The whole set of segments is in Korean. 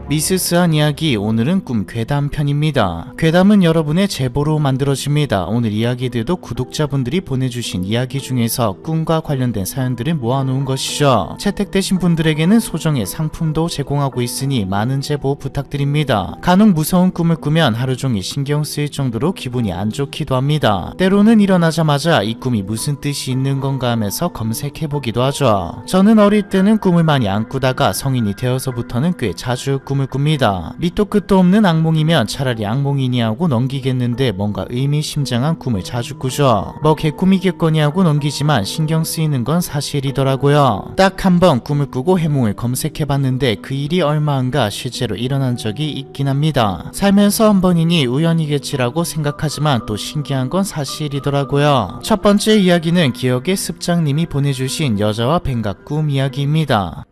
미스스한 이야기, 오늘은 꿈 괴담편입니다. 괴담은 여러분의 제보로 만들어집니다. 오늘 이야기들도 구독자분들이 보내주신 이야기 중에서 꿈과 관련된 사연들을 모아놓은 것이죠. 채택되신 분들에게는 소정의 상품도 제공하고 있으니 많은 제보 부탁드립니다. 간혹 무서운 꿈을 꾸면 하루종일 신경 쓰일 정도로 기분이 안 좋기도 합니다. 때로는 일어나자마자 이 꿈이 무슨 뜻이 있는 건가 하면서 검색해보기도 하죠. 저는 어릴 때는 꿈을 많이 안 꾸다가 성인이 되어서부터는 꽤 자주 꿈을 꿉니다. 밑도 끝도 없는 악몽이면 차라리 악몽이니 하고 넘기겠는데 뭔가 의미심장한 꿈을 자주 꾸죠. 뭐 개꿈이겠거니 하고 넘기지만 신경 쓰이는 건 사실이더라고요. 딱 한 번 꿈을 꾸고 해몽을 검색해봤는데 그 일이 얼마인가 실제로 일어난 적이 있긴 합니다. 살면서 한 번이니 우연이겠지라고 생각하지만 또 신기한 건 사실이더라고요. 첫 번째 이야기는 기억의 습장님이 보내주신 여자와 뱅각 꿈 이야기입니다.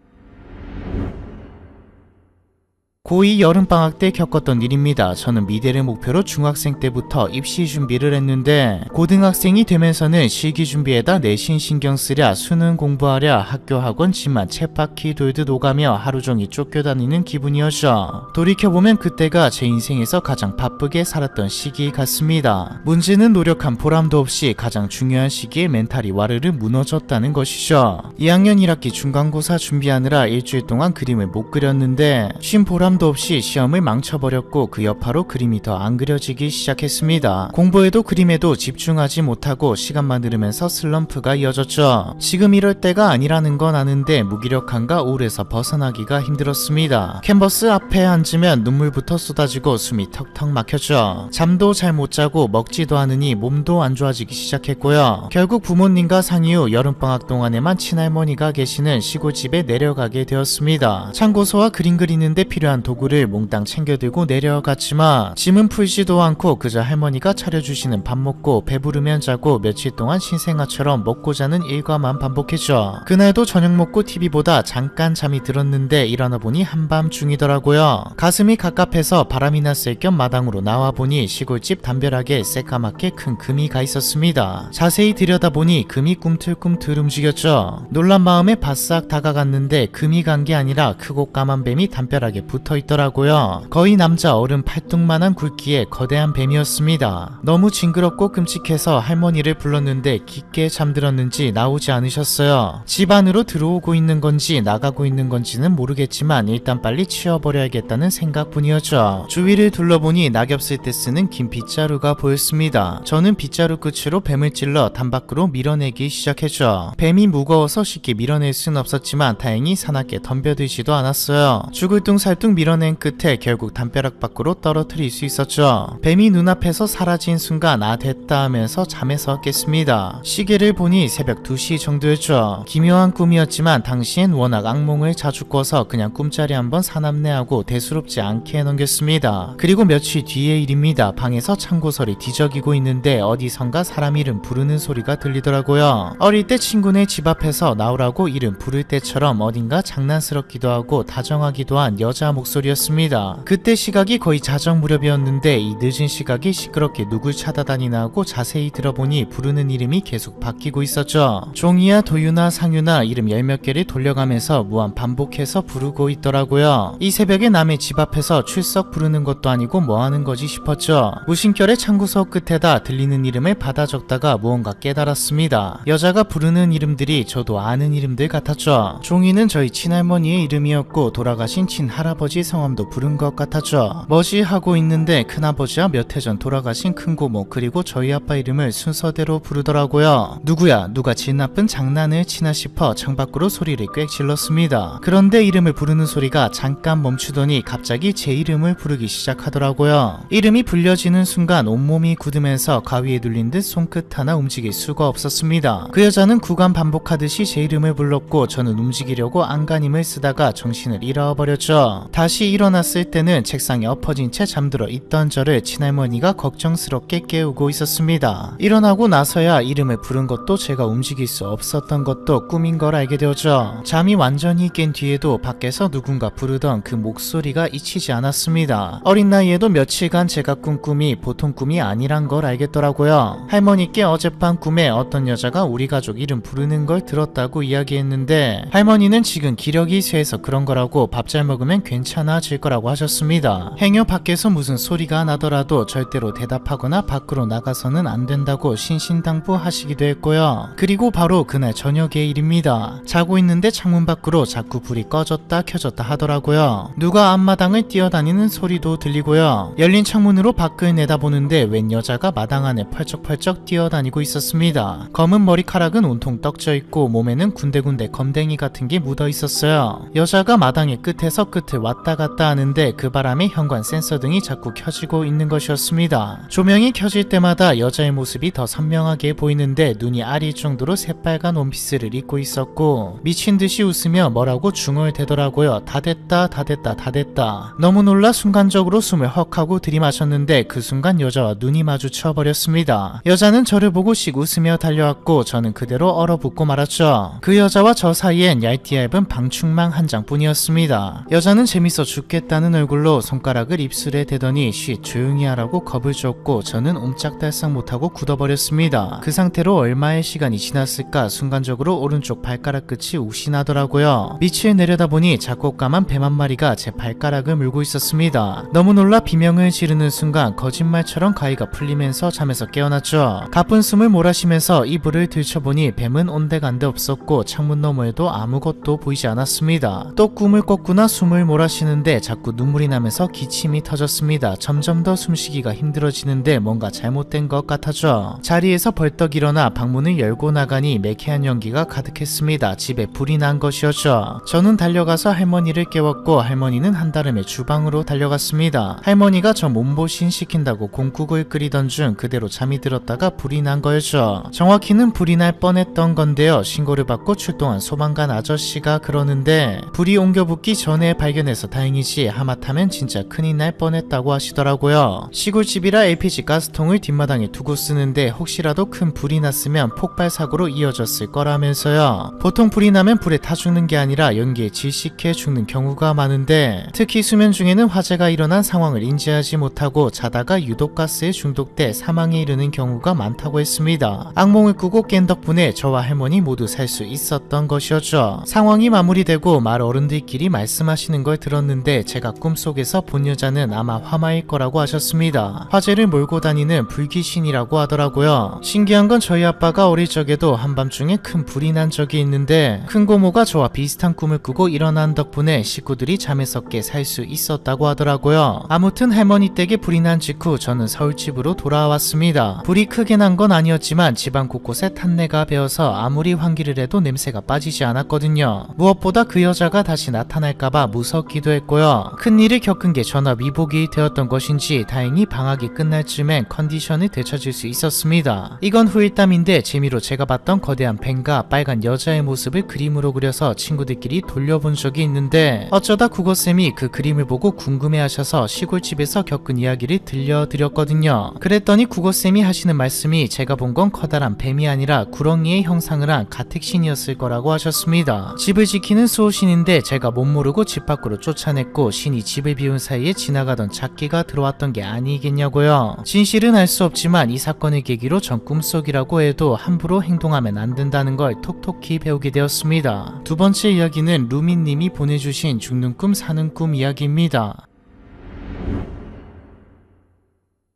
고2 여름방학 때 겪었던 일입니다. 저는 미대를 목표로 중학생 때부터 입시 준비를 했는데 고등학생이 되면서는 실기 준비에다 내신 신경 쓰랴 수능 공부하랴 학교 학원 집만 쳇바퀴 돌듯 오가며 하루종일 쫓겨다니는 기분이었죠. 돌이켜보면 그때가 제 인생에서 가장 바쁘게 살았던 시기 같습니다. 문제는 노력한 보람도 없이 가장 중요한 시기에 멘탈이 와르르 무너졌다는 것이죠. 2학년 1학기 중간고사 준비하느라 일주일 동안 그림을 못 그렸는데 쉰 보람도 없이 시험을 망쳐버렸고 그 여파로 그림이 더 안 그려지기 시작했습니다. 공부에도 그림에도 집중하지 못하고 시간만 흐르면서 슬럼프가 이어졌죠. 지금 이럴 때가 아니라는 건 아는데 무기력함과 우울에서 벗어나기가 힘들었습니다. 캔버스 앞에 앉으면 눈물부터 쏟아지고 숨이 턱턱 막혔죠. 잠도 잘 못 자고 먹지도 않으니 몸도 안 좋아지기 시작했고요. 결국 부모님과 상의 후 여름방학 동안에만 친할머니가 계시는 시골집에 내려가게 되었습니다. 참고서와 그림 그리는데 필요한 도구를 몽땅 챙겨 들고 내려갔지만 짐은 풀지도 않고 그저 할머니가 차려주시는 밥 먹고 배부르면 자고 며칠 동안 신생아처럼 먹고 자는 일과만 반복했죠. 그날도 저녁 먹고 TV 보다 잠깐 잠이 들었는데 일어나 보니 한밤중이더라고요. 가슴이 갑갑해서 바람이 났을 겸 마당으로 나와보니 시골집 담벼락에 새까맣게 큰 금이 가 있었습니다. 자세히 들여다보니 금이 꿈틀꿈틀 움직였죠. 놀란 마음에 바싹 다가갔는데 금이 간 게 아니라 크고 까만 뱀이 담벼락에 붙어 있더라고요. 거의 남자 어른 팔뚝만한 굵기의 거대한 뱀이었습니다. 너무 징그럽고 끔찍해서 할머니를 불렀는데 깊게 잠들었는지 나오지 않으셨어요. 집 안으로 들어오고 있는 건지 나가고 있는 건지는 모르겠지만 일단 빨리 치워버려야겠다는 생각뿐이었죠. 주위를 둘러보니 낙엽 쓸 때 쓰는 긴 빗자루가 보였습니다. 저는 빗자루 끝으로 뱀을 찔러 담 밖으로 밀어내기 시작했죠. 뱀이 무거워서 쉽게 밀어낼 순 없었지만 다행히 사납게 덤벼들지도 않았어요. 죽을 둥살둥 밀어낸 끝에 결국 담벼락 밖으로 떨어뜨릴 수 있었죠. 뱀이 눈앞에서 사라진 순간 아 됐다 하면서 잠에서 깼습니다. 시계를 보니 새벽 2시 정도였죠. 기묘한 꿈이었지만 당시엔 워낙 악몽을 자주 꿔서 그냥 꿈자리 한번 사납네하고 대수롭지 않게 넘겼습니다. 그리고 며칠 뒤의 일입니다. 방에서 참고서를 뒤적이고 있는데 어디선가 사람 이름 부르는 소리가 들리더라고요. 어릴 때 친구네 집 앞에서 나오라고 이름 부를 때처럼 어딘가 장난스럽기도 하고 다정하기도 한 여자 목소리였습니다. 그때 시각이 거의 자정 무렵이었는데 이 늦은 시각이 시끄럽게 누굴 찾아다니나 하고 자세히 들어보니 부르는 이름이 계속 바뀌고 있었죠. 종이야 도유나 상유나 이름 10몇 개를 돌려가면서 무한 반복해서 부르고 있더라고요. 이 새벽에 남의 집 앞에서 출석 부르는 것도 아니고 뭐하는 거지 싶었죠. 무심결에 참고서 끝에다 들리는 이름을 받아 적다가 무언가 깨달았습니다. 여자가 부르는 이름들이 저도 아는 이름들 같았죠. 종이는 저희 친할머니의 이름이었고 돌아가신 친할아버지 성함도 부른 것 같았죠. 뭐지 하고 있는데 큰아버지와 몇 해 전 돌아가신 큰고모 그리고 저희 아빠 이름을 순서대로 부르더라고요. 누구야 누가 질 나쁜 장난을 치나 싶어 창밖으로 소리를 꽥 질렀습니다. 그런데 이름을 부르는 소리가 잠깐 멈추더니 갑자기 제 이름을 부르기 시작하더라고요. 이름이 불려지는 순간 온몸이 굳으면서 가위에 눌린 듯 손끝 하나 움직일 수가 없었습니다. 그 여자는 구간 반복하듯이 제 이름을 불렀고 저는 움직이려고 안간힘을 쓰다가 정신을 잃어버렸죠. 다시 일어났을 때는 책상에 엎어진 채 잠들어 있던 저를 친할머니가 걱정스럽게 깨우고 있었습니다. 일어나고 나서야 이름을 부른 것도 제가 움직일 수 없었던 것도 꿈인 걸 알게 되었죠. 잠이 완전히 깬 뒤에도 밖에서 누군가 부르던 그 목소리가 잊히지 않았습니다. 어린 나이에도 며칠간 제가 꾼 꿈이 보통 꿈이 아니란 걸 알겠더라고요. 할머니께 어젯밤 꿈에 어떤 여자가 우리 가족 이름 부르는 걸 들었다고 이야기했는데 할머니는 지금 기력이 쇠해서 그런 거라고 밥 잘 먹으면 괜찮아 편해질 거라고 하셨습니다. 행여 밖에서 무슨 소리가 나더라도 절대로 대답하거나 밖으로 나가서는 안 된다고 신신당부하시기도 했고요. 그리고 바로 그날 저녁의 일입니다. 자고 있는데 창문 밖으로 자꾸 불이 꺼졌다 켜졌다 하더라고요. 누가 앞마당을 뛰어다니는 소리도 들리고요. 열린 창문으로 밖을 내다보는데 웬 여자가 마당 안에 펄쩍펄쩍 뛰어다니고 있었습니다. 검은 머리카락은 온통 떡져 있고 몸에는 군데군데 검댕이 같은 게 묻어 있었어요. 여자가 마당의 끝에서 끝을 왔다 갔다 하는데 그 바람에 현관 센서 등이 자꾸 켜지고 있는 것이었습니다. 조명이 켜질 때마다 여자의 모습이 더 선명하게 보이는데 눈이 아릴 정도로 새빨간 원피스를 입고 있었고 미친듯이 웃으며 뭐라고 중얼대더라고요. 다 됐다 다 됐다 다 됐다. 너무 놀라 순간적으로 숨을 헉하고 들이마셨는데 그 순간 여자와 눈이 마주쳐 버렸습니다. 여자는 저를 보고 씩 웃으며 달려왔고 저는 그대로 얼어붙고 말았죠. 그 여자와 저 사이엔 얇디얇은 방충망 한 장뿐이었습니다. 여자는 재밌어 죽겠다는 얼굴로 손가락을 입술에 대더니 쉿 조용히 하라고 겁을 줬고 저는 옴짝달싹 못하고 굳어버렸습니다. 그 상태로 얼마의 시간이 지났을까 순간적으로 오른쪽 발가락 끝이 욱신하더라고요. 밑을 내려다보니 작곡감한 뱀 한 마리가 제 발가락을 물고 있었습니다. 너무 놀라 비명을 지르는 순간 거짓말처럼 가위가 풀리면서 잠에서 깨어났죠. 가쁜 숨을 몰아쉬면서 이불을 들춰보니 뱀은 온데간데 없었고 창문 너머에도 아무것도 보이지 않았습니다. 또 꿈을 꿨구나 숨을 몰아쉬는데 자꾸 눈물이 나면서 기침이 터졌습니다. 점점 더 숨쉬기가 힘들어지는데 뭔가 잘못된 것 같아죠. 자리에서 벌떡 일어나 방문을 열고 나가니 매캐한 연기가 가득했습니다. 집에 불이 난 것이었죠. 저는 달려가서 할머니를 깨웠고 할머니는 한달음에 주방으로 달려갔습니다. 할머니가 저 몸보신 시킨다고 공국을 끓이던 중 그대로 잠이 들었다가 불이 난 거였죠. 정확히는 불이 날 뻔했던 건데요. 신고를 받고 출동한 소방관 아저씨가 그러는데 불이 옮겨 붙기 전에 발견해서 다행이지 하마터면 진짜 큰일 날 뻔했다고 하시더라고요. 시골집이라 LPG 가스통을 뒷마당에 두고 쓰는데 혹시라도 큰 불이 났으면 폭발 사고로 이어졌을 거라면서요. 보통 불이 나면 불에 타 죽는 게 아니라 연기에 질식해 죽는 경우가 많은데 특히 수면 중에는 화재가 일어난 상황을 인지하지 못하고 자다가 유독 가스에 중독돼 사망에 이르는 경우가 많다고 했습니다. 악몽을 꾸고 깬 덕분에 저와 할머니 모두 살 수 있었던 것이었죠. 상황이 마무리되고 말 어른들끼리 말씀하시는 걸 들었는데 제가 꿈속에서 본 여자는 아마 화마일 거라고 하셨습니다. 화재를 몰고 다니는 불귀신이라고 하더라고요. 신기한 건 저희 아빠가 어릴 적에도 한밤중에 큰 불이 난 적이 있는데 큰 고모가 저와 비슷한 꿈을 꾸고 일어난 덕분에 식구들이 잠에서 깨 살 수 있었다고 하더라고요. 아무튼 할머니 댁에 불이 난 직후 저는 서울집으로 돌아왔습니다. 불이 크게 난 건 아니었지만 집안 곳곳에 탄내가 배어서 아무리 환기를 해도 냄새가 빠지지 않았거든요. 무엇보다 그 여자가 다시 나타날까봐 무섭기도 했고요. 큰일을 겪은 게 전화 위복이 되었던 것인지 다행히 방학이 끝날 쯤엔 컨디션을 되찾을 수 있었습니다. 이건 후일담인데 재미로 제가 봤던 거대한 뱀과 빨간 여자의 모습을 그림으로 그려서 친구들끼리 돌려본 적이 있는데 어쩌다 국어쌤이 그 그림을 보고 궁금해하셔서 시골집에서 겪은 이야기를 들려드렸거든요. 그랬더니 국어쌤이 하시는 말씀이 제가 본 건 커다란 뱀이 아니라 구렁이의 형상을 한 가택신이었을 거라고 하셨습니다. 집을 지키는 수호신인데 제가 못 모르고 집 밖으로 쫓아냈고 신이 집을 비운 사이에 지나가던 작기가 들어왔던 게 아니겠냐고요. 진실은 알 수 없지만 이 사건을 계기로 전 꿈속이라고 해도 함부로 행동하면 안 된다는 걸 톡톡히 배우게 되었습니다. 두 번째 이야기는 루미님이 보내주신 죽는 꿈 사는 꿈 이야기입니다.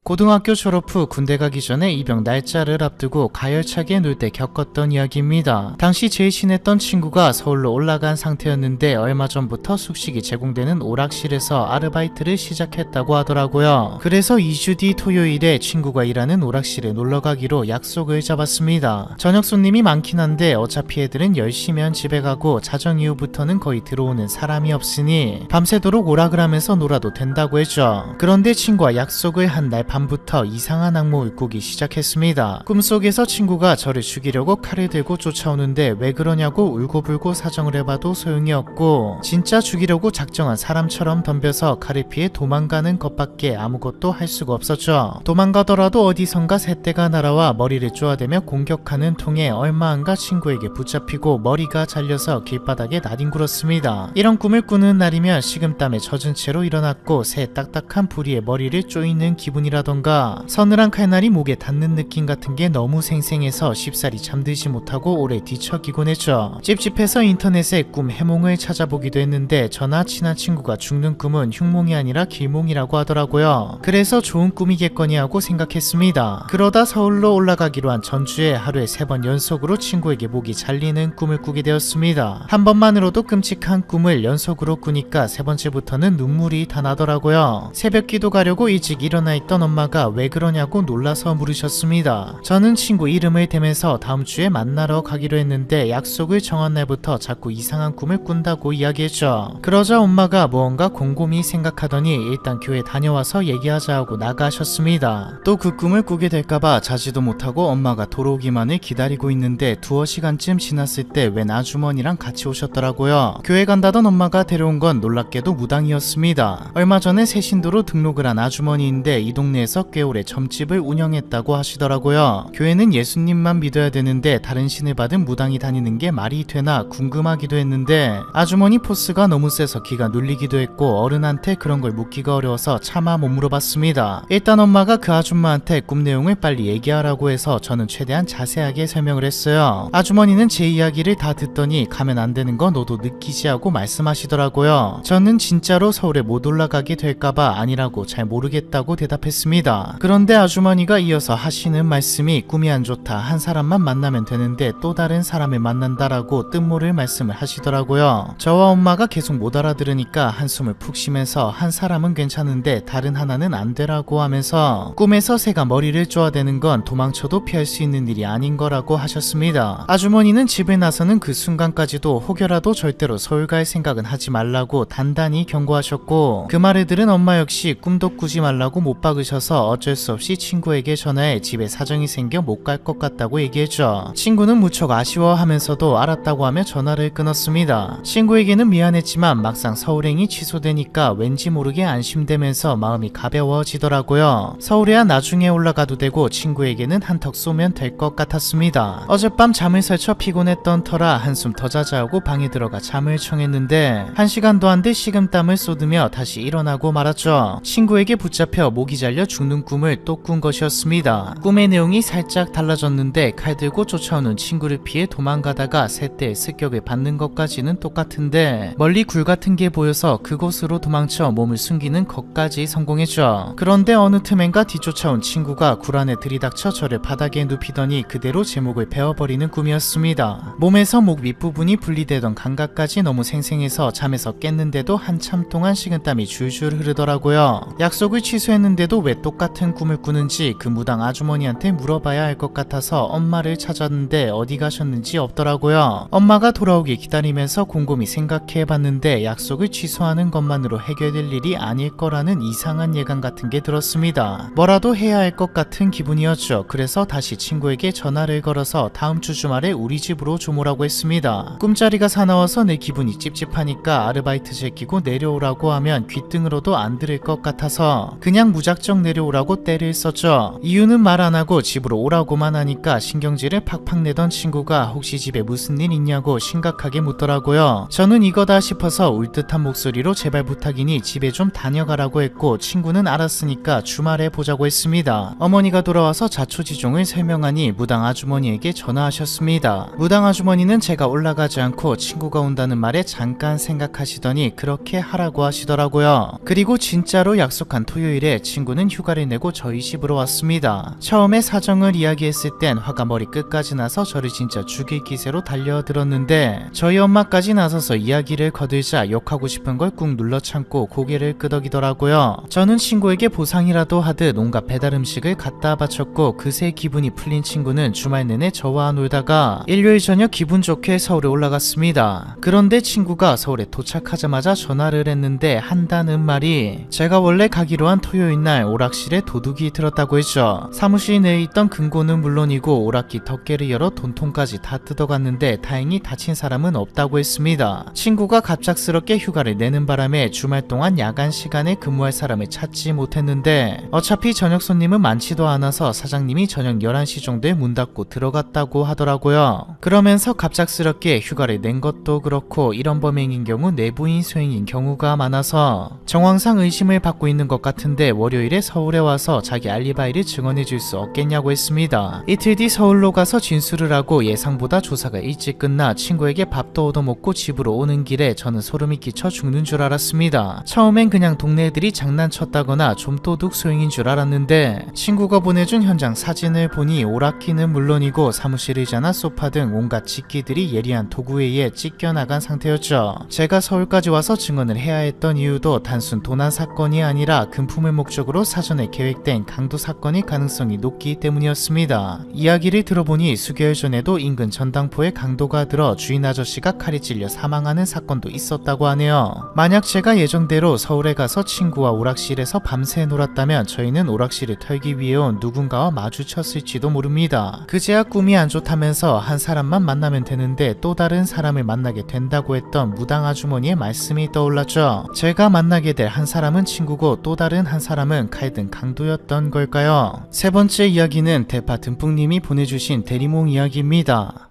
고등학교 졸업 후 군대 가기 전에 입영 날짜를 앞두고 가열차게 놀 때 겪었던 이야기입니다. 당시 제일 친했던 친구가 서울로 올라간 상태였는데 얼마 전부터 숙식이 제공되는 오락실에서 아르바이트를 시작했다고 하더라고요. 그래서 2주 뒤 토요일에 친구가 일하는 오락실에 놀러가기로 약속을 잡았습니다. 저녁 손님이 많긴 한데 어차피 애들은 10시면 집에 가고 자정 이후부터는 거의 들어오는 사람이 없으니 밤새도록 오락을 하면서 놀아도 된다고 했죠. 그런데 친구와 약속을 한 날 밤부터 이상한 악몽을 꾸기 시작했습니다. 꿈속에서 친구가 저를 죽이려고 칼을 들고 쫓아오는데 왜 그러냐고 울고불고 사정을 해봐도 소용이 없고 진짜 죽이려고 작정한 사람처럼 덤벼서 칼을 피해 도망가는 것밖에 아무것도 할 수가 없었죠. 도망가더라도 어디선가 새떼가 날아와 머리를 쪼아대며 공격하는 통에 얼마 안가 친구에게 붙잡히고 머리가 잘려서 길바닥에 나뒹굴었습니다. 이런 꿈을 꾸는 날이면 식은땀에 젖은 채로 일어났고 새 딱딱한 부리에 머리를 쪼이는 기분이라 느낀다던가 서늘한 칼날이 목에 닿는 느낌 같은 게 너무 생생해서 쉽사리 잠들지 못하고 오래 뒤척이곤 했죠. 찝찝해서 인터넷에 꿈 해몽을 찾아보기도 했는데 저나 친한 친구가 죽는 꿈은 흉몽이 아니라 길몽이라고 하더라고요. 그래서 좋은 꿈이겠거니 하고 생각했습니다. 그러다 서울로 올라가기로 한 전주에 하루에 3번 연속으로 친구에게 목이 잘리는 꿈을 꾸게 되었습니다. 한 번만으로도 끔찍한 꿈을 연속으로 꾸니까 3번째부터는 눈물이 다 나더라고요. 새벽 기도 가려고 일찍 일어나 있던 엄마가 왜 그러냐고 놀라서 물으셨습니다. 저는 친구 이름을 대면서 다음 주에 만나러 가기로 했는데 약속을 정한 날부터 자꾸 이상한 꿈을 꾼다고 이야기했죠. 그러자 엄마가 무언가 곰곰이 생각하더니 일단 교회 다녀와서 얘기하자 하고 나가셨습니다. 또 그 꿈을 꾸게 될까봐 자지도 못하고 엄마가 돌아오기만을 기다리고 있는데 두어 시간쯤 지났을 때 웬 아주머니랑 같이 오셨더라고요. 교회 간다던 엄마가 데려온 건 놀랍게도 무당이었습니다. 얼마 전에 새 신도로 등록을 한 아주머니인데 이 동네에서 꽤 오래 점집을 운영했다고 하시더라고요. 교회는 예수님만 믿어야 되는데 다른 신을 받은 무당이 다니는 게 말이 되나 궁금하기도 했는데 아주머니 포스가 너무 세서 기가 눌리기도 했고 어른한테 그런 걸 묻기가 어려워서 차마 못 물어봤습니다. 일단 엄마가 그 아줌마한테 꿈 내용을 빨리 얘기하라고 해서 저는 최대한 자세하게 설명을 했어요. 아주머니는 제 이야기를 다 듣더니 가면 안 되는 거 너도 느끼지 하고 말씀하시더라고요. 저는 진짜로 서울에 못 올라가게 될까봐 아니라고 잘 모르겠다고 대답했습니다. 그런데 아주머니가 이어서 하시는 말씀이 꿈이 안 좋다, 한 사람만 만나면 되는데 또 다른 사람을 만난다라고 뜻모를 말씀을 하시더라고요. 저와 엄마가 계속 못 알아들으니까 한숨을 푹 쉬면서 한 사람은 괜찮은데 다른 하나는 안 되라고 하면서 꿈에서 새가 머리를 쪼아대는 건 도망쳐도 피할 수 있는 일이 아닌 거라고 하셨습니다. 아주머니는 집을 나서는 그 순간까지도 혹여라도 절대로 서울 갈 생각은 하지 말라고 단단히 경고하셨고 그 말을 들은 엄마 역시 꿈도 꾸지 말라고 못 박으셔서 어쩔 수 없이 친구에게 전화해 집에 사정이 생겨 못 갈 것 같다고 얘기했죠. 친구는 무척 아쉬워하면서도 알았다고 하며 전화를 끊었습니다. 친구에게는 미안했지만 막상 서울행이 취소되니까 왠지 모르게 안심되면서 마음이 가벼워지더라고요. 서울에야 나중에 올라가도 되고 친구에게는 한턱 쏘면 될 것 같았습니다. 어젯밤 잠을 설쳐 피곤했던 터라 한숨 더 자자 하고 방에 들어가 잠을 청했는데 1시간도 안 돼 식은땀을 쏟으며 다시 일어나고 말았죠. 친구에게 붙잡혀 목이 잘려 죽는 꿈을 또 꾼 것이었습니다. 꿈의 내용이 살짝 달라졌는데 칼 들고 쫓아오는 친구를 피해 도망가다가 새떼의 습격을 받는 것까지는 똑같은데 멀리 굴 같은 게 보여서 그곳으로 도망쳐 몸을 숨기는 것까지 성공했죠. 그런데 어느 틈엔가 뒤쫓아온 친구가 굴 안에 들이닥쳐 저를 바닥에 눕히더니 그대로 제 목을 베어버리는 꿈이었습니다. 몸에서 목 윗부분이 분리되던 감각까지 너무 생생해서 잠에서 깼는데도 한참 동안 식은땀이 줄줄 흐르더라고요. 약속을 취소했는데도 왜 똑같은 꿈을 꾸는지 그 무당 아주머니한테 물어봐야 할 것 같아서 엄마를 찾았는데 어디 가셨는지 없더라고요. 엄마가 돌아오길 기다리면서 곰곰이 생각해봤는데 약속을 취소하는 것만으로 해결될 일이 아닐 거라는 이상한 예감 같은 게 들었습니다. 뭐라도 해야 할 것 같은 기분이었죠. 그래서 다시 친구에게 전화를 걸어서 다음 주 주말에 우리 집으로 좀 오라고 했습니다. 꿈자리가 사나워서 내 기분이 찝찝하니까 아르바이트 제끼고 내려오라고 하면 귓등으로도 안 들을 것 같아서 그냥 무작정 내려오라고 떼를 썼죠. 이유는 말 안 하고 집으로 오라고만 하니까 신경질을 팍팍 내던 친구가 혹시 집에 무슨 일 있냐고 심각하게 묻더라고요. 저는 이거다 싶어서 울듯한 목소리로 제발 부탁이니 집에 좀 다녀가라고 했고 친구는 알았으니까 주말에 보자고 했습니다. 어머니가 돌아와서 자초지종을 설명하니 무당 아주머니에게 전화하셨습니다. 무당 아주머니는 제가 올라가지 않고 친구가 온다는 말에 잠깐 생각하시더니 그렇게 하라고 하시더라고요. 그리고 진짜로 약속한 토요일에 친구는 휴가를 내고 저희 집으로 왔습니다. 처음에 사정을 이야기했을 땐 화가 머리 끝까지 나서 저를 진짜 죽일 기세로 달려들었는데 저희 엄마까지 나서서 이야기를 거들자 욕하고 싶은 걸 꾹 눌러 참고 고개를 끄덕이더라고요. 저는 친구에게 보상이라도 하듯 온갖 배달 음식을 갖다 바쳤고 그새 기분이 풀린 친구는 주말 내내 저와 놀다가 일요일 저녁 기분 좋게 서울에 올라갔습니다. 그런데 친구가 서울에 도착하자마자 전화를 했는데 한다는 말이 제가 원래 가기로 한 토요일 날 오락실에 도둑이 들었다고 했죠. 사무실 내에 있던 금고는 물론이고 오락기 덮개를 열어 돈통까지 다 뜯어갔는데 다행히 다친 사람은 없다고 했습니다. 친구가 갑작스럽게 휴가를 내는 바람에 주말 동안 야간 시간에 근무할 사람을 찾지 못했는데 어차피 저녁 손님은 많지도 않아서 사장님이 저녁 11시 정도에 문 닫고 들어갔다고 하더라고요. 그러면서 갑작스럽게 휴가를 낸 것도 그렇고 이런 범행인 경우 내부인 수행인 경우가 많아서 정황상 의심을 받고 있는 것 같은데 월요일에 서울에 와서 자기 알리바이를 증언해 줄 수 없겠냐고 했습니다. 이틀 뒤 서울로 가서 진술을 하고 예상보다 조사가 일찍 끝나 친구에게 밥도 얻어먹고 집으로 오는 길에 저는 소름이 끼쳐 죽는 줄 알았습니다. 처음엔 그냥 동네 애들이 장난쳤다거나 좀 도둑 소행인 줄 알았는데 친구가 보내준 현장 사진을 보니 오락기는 물론이고 사무실 의자나 소파 등 온갖 집기들이 예리한 도구에 의해 찢겨나간 상태였죠. 제가 서울까지 와서 증언을 해야 했던 이유도 단순 도난 사건이 아니라 금품을 목적으로 사전에 계획된 강도 사건일 가능성이 높기 때문이었습니다. 이야기를 들어보니 수개월 전에도 인근 전당포에 강도가 들어 주인 아저씨가 칼에 찔려 사망하는 사건도 있었다고 하네요. 만약 제가 예정대로 서울에 가서 친구와 오락실에서 밤새 놀았다면 저희는 오락실을 털기 위해 온 누군가와 마주쳤을지도 모릅니다. 그제야 꿈이 안 좋다면서 한 사람만 만나면 되는데 또 다른 사람을 만나게 된다고 했던 무당 아주머니의 말씀이 떠올랐죠. 제가 만나게 될 한 사람은 친구고 또 다른 한 사람은 칼든 강도였던 걸까요? 세 번째 이야기는 대파 듬뿍님이 보내주신 대리몽 이야기입니다.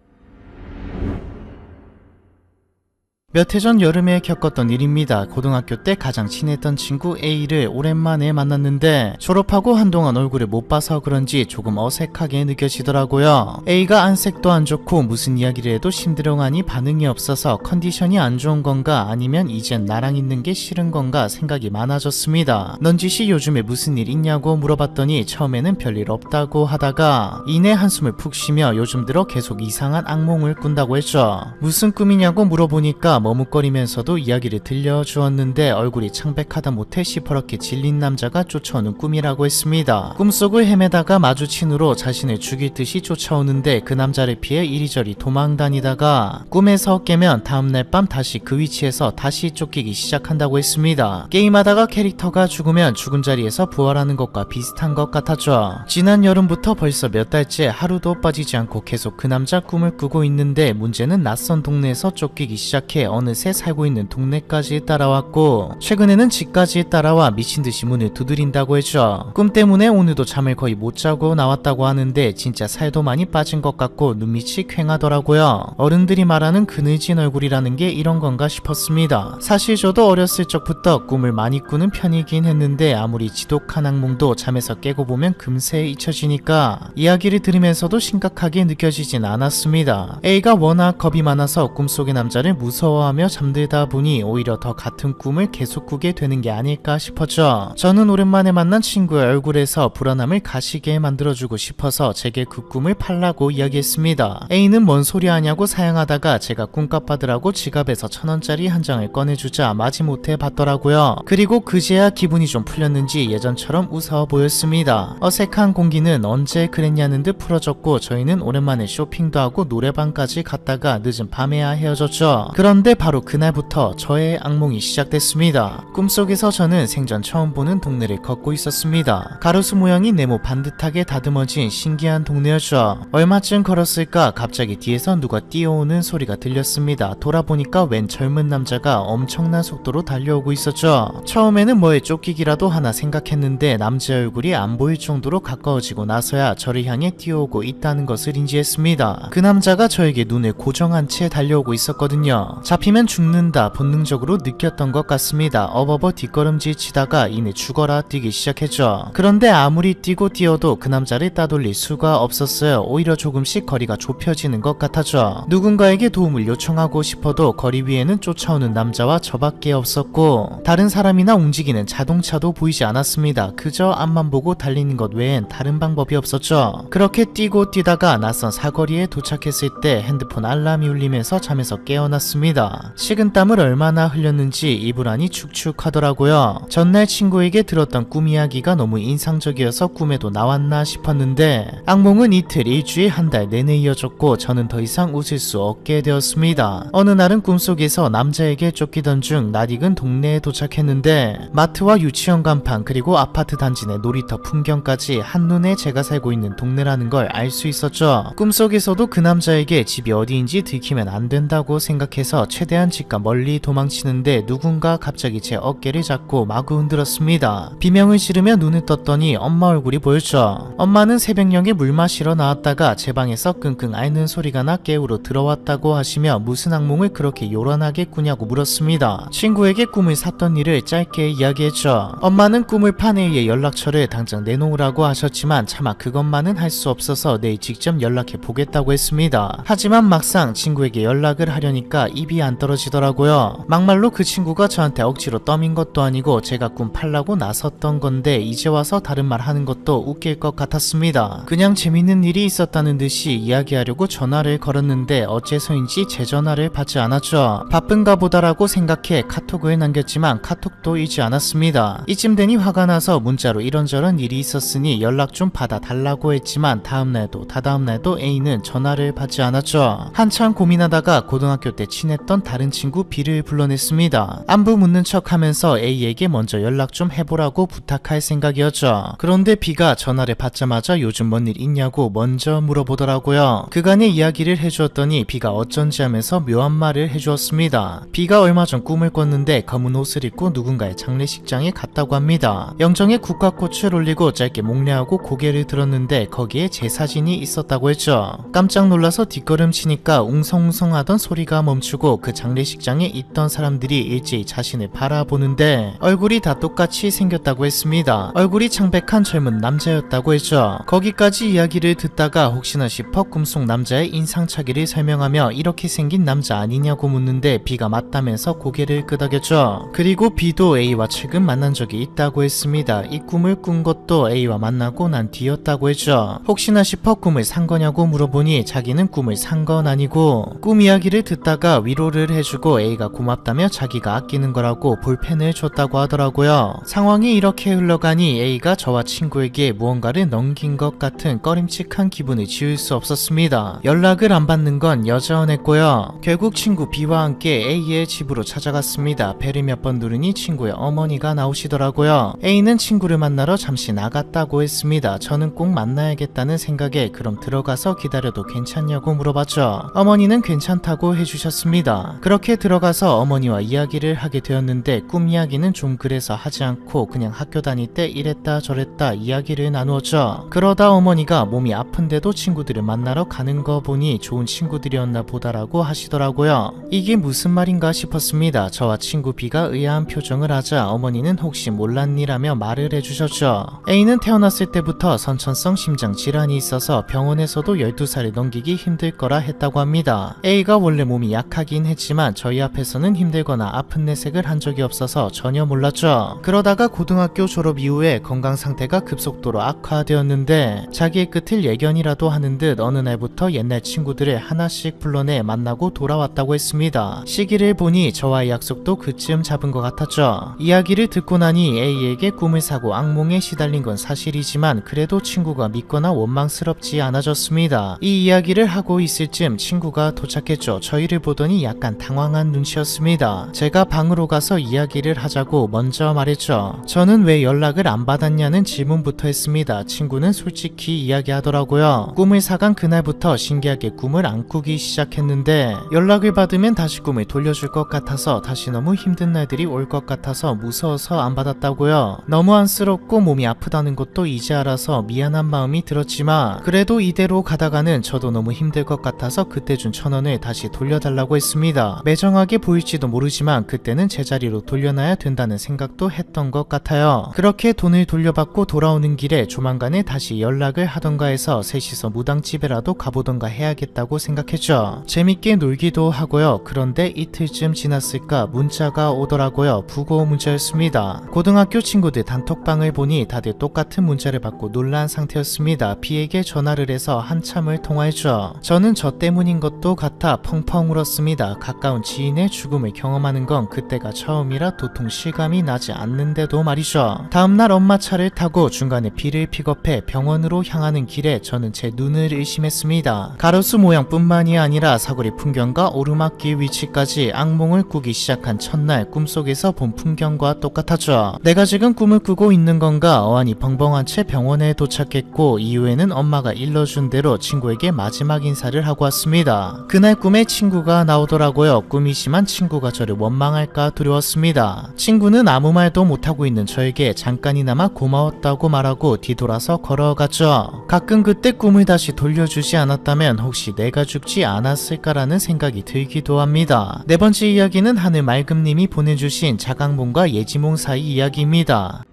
몇 해 전 여름에 겪었던 일입니다. 고등학교 때 가장 친했던 친구 A를 오랜만에 만났는데 졸업하고 한동안 얼굴을 못 봐서 그런지 조금 어색하게 느껴지더라고요. A가 안색도 안 좋고 무슨 이야기를 해도 심드렁하니 반응이 없어서 컨디션이 안 좋은 건가 아니면 이젠 나랑 있는 게 싫은 건가 생각이 많아졌습니다. 넌지시 요즘에 무슨 일 있냐고 물어봤더니 처음에는 별일 없다고 하다가 이내 한숨을 푹 쉬며 요즘 들어 계속 이상한 악몽을 꾼다고 했죠. 무슨 꿈이냐고 물어보니까 머뭇거리면서도 이야기를 들려주었는데 얼굴이 창백하다 못해 시퍼렇게 질린 남자가 쫓아오는 꿈이라고 했습니다. 꿈속을 헤매다가 마주친 후로 자신을 죽일 듯이 쫓아오는데 그 남자를 피해 이리저리 도망다니다가 꿈에서 깨면 다음날 밤 다시 그 위치에서 다시 쫓기기 시작한다고 했습니다. 게임하다가 캐릭터가 죽으면 죽은 자리에서 부활하는 것과 비슷한 것 같았죠. 지난 여름부터 벌써 몇 달째 하루도 빠지지 않고 계속 그 남자 꿈을 꾸고 있는데 문제는 낯선 동네에서 쫓기기 시작해 어느새 살고 있는 동네까지 따라왔고 최근에는 집까지 따라와 미친듯이 문을 두드린다고 했죠. 꿈 때문에 오늘도 잠을 거의 못 자고 나왔다고 하는데 진짜 살도 많이 빠진 것 같고 눈밑이 퀭하더라고요. 어른들이 말하는 그늘진 얼굴이라는 게 이런 건가 싶었습니다. 사실 저도 어렸을 적부터 꿈을 많이 꾸는 편이긴 했는데 아무리 지독한 악몽도 잠에서 깨고 보면 금세 잊혀지니까 이야기를 들으면서도 심각하게 느껴지진 않았습니다. A가 워낙 겁이 많아서 꿈속의 남자를 무서워하며 잠들다 보니 오히려 더 같은 꿈을 계속 꾸게 되는 게 아닐까 싶었죠. 저는 오랜만에 만난 친구의 얼굴에서 불안함을 가시게 만들어주고 싶어서 제게 그 꿈을 팔라고 이야기했습니다. A는 뭔 소리 하냐고 사양하다가 제가 꿈값 받으라고 지갑에서 1000원짜리 한 장을 꺼내주자 마지못해 받더라고요. 그리고 그제야 기분이 좀 풀렸는지 예전처럼 웃어 보였습니다. 어색한 공기는 언제 그랬냐는 듯 풀어졌고 저희는 오랜만에 쇼핑도 하고 노래방까지 갔다가 늦은 밤에야 헤어졌죠. 그런데 바로 그날부터 저의 악몽이 시작됐습니다. 꿈속에서 저는 생전 처음 보는 동네를 걷고 있었습니다. 가로수 모양이 네모 반듯하게 다듬어진 신기한 동네였죠. 얼마쯤 걸었을까 갑자기 뒤에서 누가 뛰어오는 소리가 들렸습니다. 돌아보니까 웬 젊은 남자가 엄청난 속도로 달려오고 있었죠. 처음에는 뭐에 쫓기기라도 하나 생각했는데 남자의 얼굴이 안 보일 정도로 가까워지고 나서야 저를 향해 뛰어오고 있다는 것을 인지했습니다. 그 남자가 저에게 눈을 고정한 채 달려오고 있었거든요. 잡히면 죽는다 본능적으로 느꼈던 것 같습니다. 어버버 뒷걸음질 치다가 이내 죽어라 뛰기 시작했죠. 그런데 아무리 뛰고 뛰어도 그 남자를 따돌릴 수가 없었어요. 오히려 조금씩 거리가 좁혀지는 것 같았죠. 누군가에게 도움을 요청하고 싶어도 거리 위에는 쫓아오는 남자와 저밖에 없었고 다른 사람이나 움직이는 자동차도 보이지 않았습니다. 그저 앞만 보고 달리는 것 외엔 다른 방법이 없었죠. 그렇게 뛰고 뛰다가 낯선 사거리에 도착했을 때 핸드폰 알람이 울리면서 잠에서 깨어났습니다. 식은땀을 얼마나 흘렸는지 이불 안이 축축하더라고요. 전날 친구에게 들었던 꿈 이야기가 너무 인상적이어서 꿈에도 나왔나 싶었는데 악몽은 이틀, 일주일, 한 달 내내 이어졌고 저는 더 이상 웃을 수 없게 되었습니다. 어느 날은 꿈속에서 남자에게 쫓기던 중 낯익은 동네에 도착했는데 마트와 유치원 간판 그리고 아파트 단지 내 놀이터 풍경까지 한눈에 제가 살고 있는 동네라는 걸 알 수 있었죠. 꿈속에서도 그 남자에게 집이 어디인지 들키면 안 된다고 생각해서 최대한 집과 멀리 도망치는데 누군가 갑자기 제 어깨를 잡고 마구 흔들었습니다. 비명을 지르며 눈을 떴더니 엄마 얼굴이 보였죠. 엄마는 새벽녘에 물 마시러 나왔다가 제 방에서 끙끙 앓는 소리가 나 깨우러 들어왔다고 하시며 무슨 악몽을 그렇게 요란하게 꾸냐고 물었습니다. 친구에게 꿈을 샀던 일을 짧게 이야기했죠. 엄마는 꿈을 판 A의 연락처를 당장 내놓으라고 하셨지만 차마 그것만은 할 수 없어서 내일 직접 연락해 보겠다고 했습니다. 하지만 막상 친구에게 연락을 하려니까 입이 안 떨어지더라고요. 막말로 그 친구가 저한테 억지로 떠민 것도 아니고 제가 꿈 팔라고 나섰던 건데 이제 와서 다른 말 하는 것도 웃길 것 같았습니다. 그냥 재밌는 일이 있었다는 듯이 이야기하려고 전화를 걸었는데 어째서인지 제 전화를 받지 않았죠. 바쁜가 보다라고 생각해 카톡을 남겼지만 카톡도 읽지 않았습니다. 이쯤 되니 화가 나서 문자로 이런저런 일이 있었으니 연락 좀 받아달라고 했지만 다음날도 다다음날도 A는 전화를 받지 않았죠. 한참 고민하다가 고등학교 때 친했던 다른 친구 B를 불러냈습니다. 안부 묻는 척 하면서 A에게 먼저 연락 좀 해보라고 부탁할 생각이었죠. 그런데 B가 전화를 받자마자 요즘 뭔 일 있냐고 먼저 물어보더라고요. 그간의 이야기를 해주었더니 B가 어쩐지 하면서 묘한 말을 해주었습니다. B가 얼마 전 꿈을 꿨는데 검은 옷을 입고 누군가의 장례식장에 갔다고 합니다. 영정에 국화꽃을 올리고 짧게 목례하고 고개를 들었는데 거기에 제 사진이 있었다고 했죠. 깜짝 놀라서 뒷걸음치니까 웅성웅성하던 소리가 멈추고 그 장례식장에 있던 사람들이 일제히 자신을 바라보는데 얼굴이 다 똑같이 생겼다고 했습니다. 얼굴이 창백한 젊은 남자였다고 했죠. 거기까지 이야기를 듣다가 혹시나 싶어 꿈속 남자의 인상착의를 설명하며 이렇게 생긴 남자 아니냐고 묻는데 B가 맞다면서 고개를 끄덕였죠. 그리고 B도 A와 최근 만난 적이 있다고 했습니다. 이 꿈을 꾼 것도 A와 만나고 난 뒤였다고 했죠. 혹시나 싶어 꿈을 산 거냐고 물어보니 자기는 꿈을 산 건 아니고 꿈 이야기를 듣다가 위로를 해주고 A가 고맙다며 자기가 아끼는 거라고 볼펜을 줬다고 하더라고요. 상황이 이렇게 흘러가니 A가 저와 친구에게 무언가를 넘긴 것 같은 꺼림칙한 기분을 지울 수 없었습니다. 연락을 안 받는 건 여전했고요. 결국 친구 B와 함께 A의 집으로 찾아갔습니다. 배를 몇 번 누르니 친구의 어머니가 나오시더라고요. A는 친구를 만나러 잠시 나갔다고 했습니다. 저는 꼭 만나야겠다는 생각에 그럼 들어가서 기다려도 괜찮냐고 물어봤죠. 어머니는 괜찮다고 해주셨습니다. 그렇게 들어가서 어머니와 이야기를 하게 되었는데 꿈 이야기는 좀 그래서 하지 않고 그냥 학교 다닐 때 이랬다 저랬다 이야기를 나누었죠. 그러다 어머니가 몸이 아픈데도 친구들을 만나러 가는 거 보니 좋은 친구들이었나 보다라고 하시더라고요. 이게 무슨 말인가 싶었습니다. 저와 친구 B가 의아한 표정을 하자 어머니는 혹시 몰랐니라며 말을 해주셨죠. A는 태어났을 때부터 선천성 심장 질환이 있어서 병원에서도 12살을 넘기기 힘들 거라 했다고 합니다. A가 원래 몸이 약하긴 했지만 저희 앞에서는 힘들거나 아픈 내색을 한 적이 없어서 전혀 몰랐죠. 그러다가 고등학교 졸업 이후에 건강 상태가 급속도로 악화되었는데 자기의 끝을 예견이라도 하는 듯 어느 날부터 옛날 친구들을 하나씩 불러내 만나고 돌아왔다고 했습니다. 시기를 보니 저와의 약속도 그쯤 잡은 것 같았죠. 이야기를 듣고 나니 A에게 꿈을 사고 악몽에 시달린 건 사실이지만 그래도 친구가 믿거나 원망스럽지 않아졌습니다. 이 이야기를 하고 있을 즈음 친구가 도착했죠. 저희를 보더니 약간 당황한 눈치였습니다. 제가 방으로 가서 이야기를 하자고 먼저 말했죠. 저는 왜 연락을 안 받았냐는 질문부터 했습니다. 친구는 솔직히 이야기하더라고요. 꿈을 사간 그날부터 신기하게 꿈을 안 꾸기 시작했는데 연락을 받으면 다시 꿈을 돌려줄 것 같아서 다시 너무 힘든 날들이 올 것 같아서 무서워서 안 받았다고요. 너무 안쓰럽고 몸이 아프다는 것도 이제 알아서 미안한 마음이 들었지만 그래도 이대로 가다가는 저도 너무 힘들 것 같아서 그때 준 1,000원을 다시 돌려달라고 했습니다. 매정하게 보일지도 모르지만 그때는 제자리로 돌려놔야 된다는 생각도 했던 것 같아요. 그렇게 돈을 돌려받고 돌아오는 길에 조만간에 다시 연락을 하던가 해서 셋이서 무당집에라도 가보던가 해야겠다고 생각했죠. 재밌게 놀기도 하고요. 그런데 이틀쯤 지났을까 문자가 오더라고요. 부고 문자였습니다. 고등학교 친구들 단톡방을 보니 다들 똑같은 문자를 받고 놀란 상태였습니다. B에게 전화를 해서 한참을 통화했죠. 저는 저 때문인 것도 같아 펑펑 울었습니다. 가까운 지인의 죽음을 경험하는 건 그때가 처음이라 도통 실감이 나지 않는데도 말이죠. 다음날 엄마 차를 타고 중간에 B를 픽업해 병원으로 향하는 길에 저는 제 눈을 의심했습니다. 가로수 모양뿐만이 아니라 사거리 풍경과 오르막길 위치까지 악몽을 꾸기 시작한 첫날 꿈속에서 본 풍경과 똑같았죠. 내가 지금 꿈을 꾸고 있는 건가 어안이 벙벙한 채 병원에 도착했고 이후에는 엄마가 일러준 대로 친구에게 마지막 인사를 하고 왔습니다. 그날 꿈에 친구가 나오더라고요. 하더라고요. 꿈이지만 친구가 저를 원망할까 두려웠습니다. 친구는 아무 말도 못하고 있는 저에게 잠깐이나마 고마웠다고 말하고 뒤돌아서 걸어갔죠. 가끔 그때 꿈을 다시 돌려주지 않았다면 혹시 내가 죽지 않았을까라는 생각이 들기도 합니다. 네 번째 이야기는 하늘 맑음님이 보내주신 자강몽과 예지몽 사이 이야기입니다.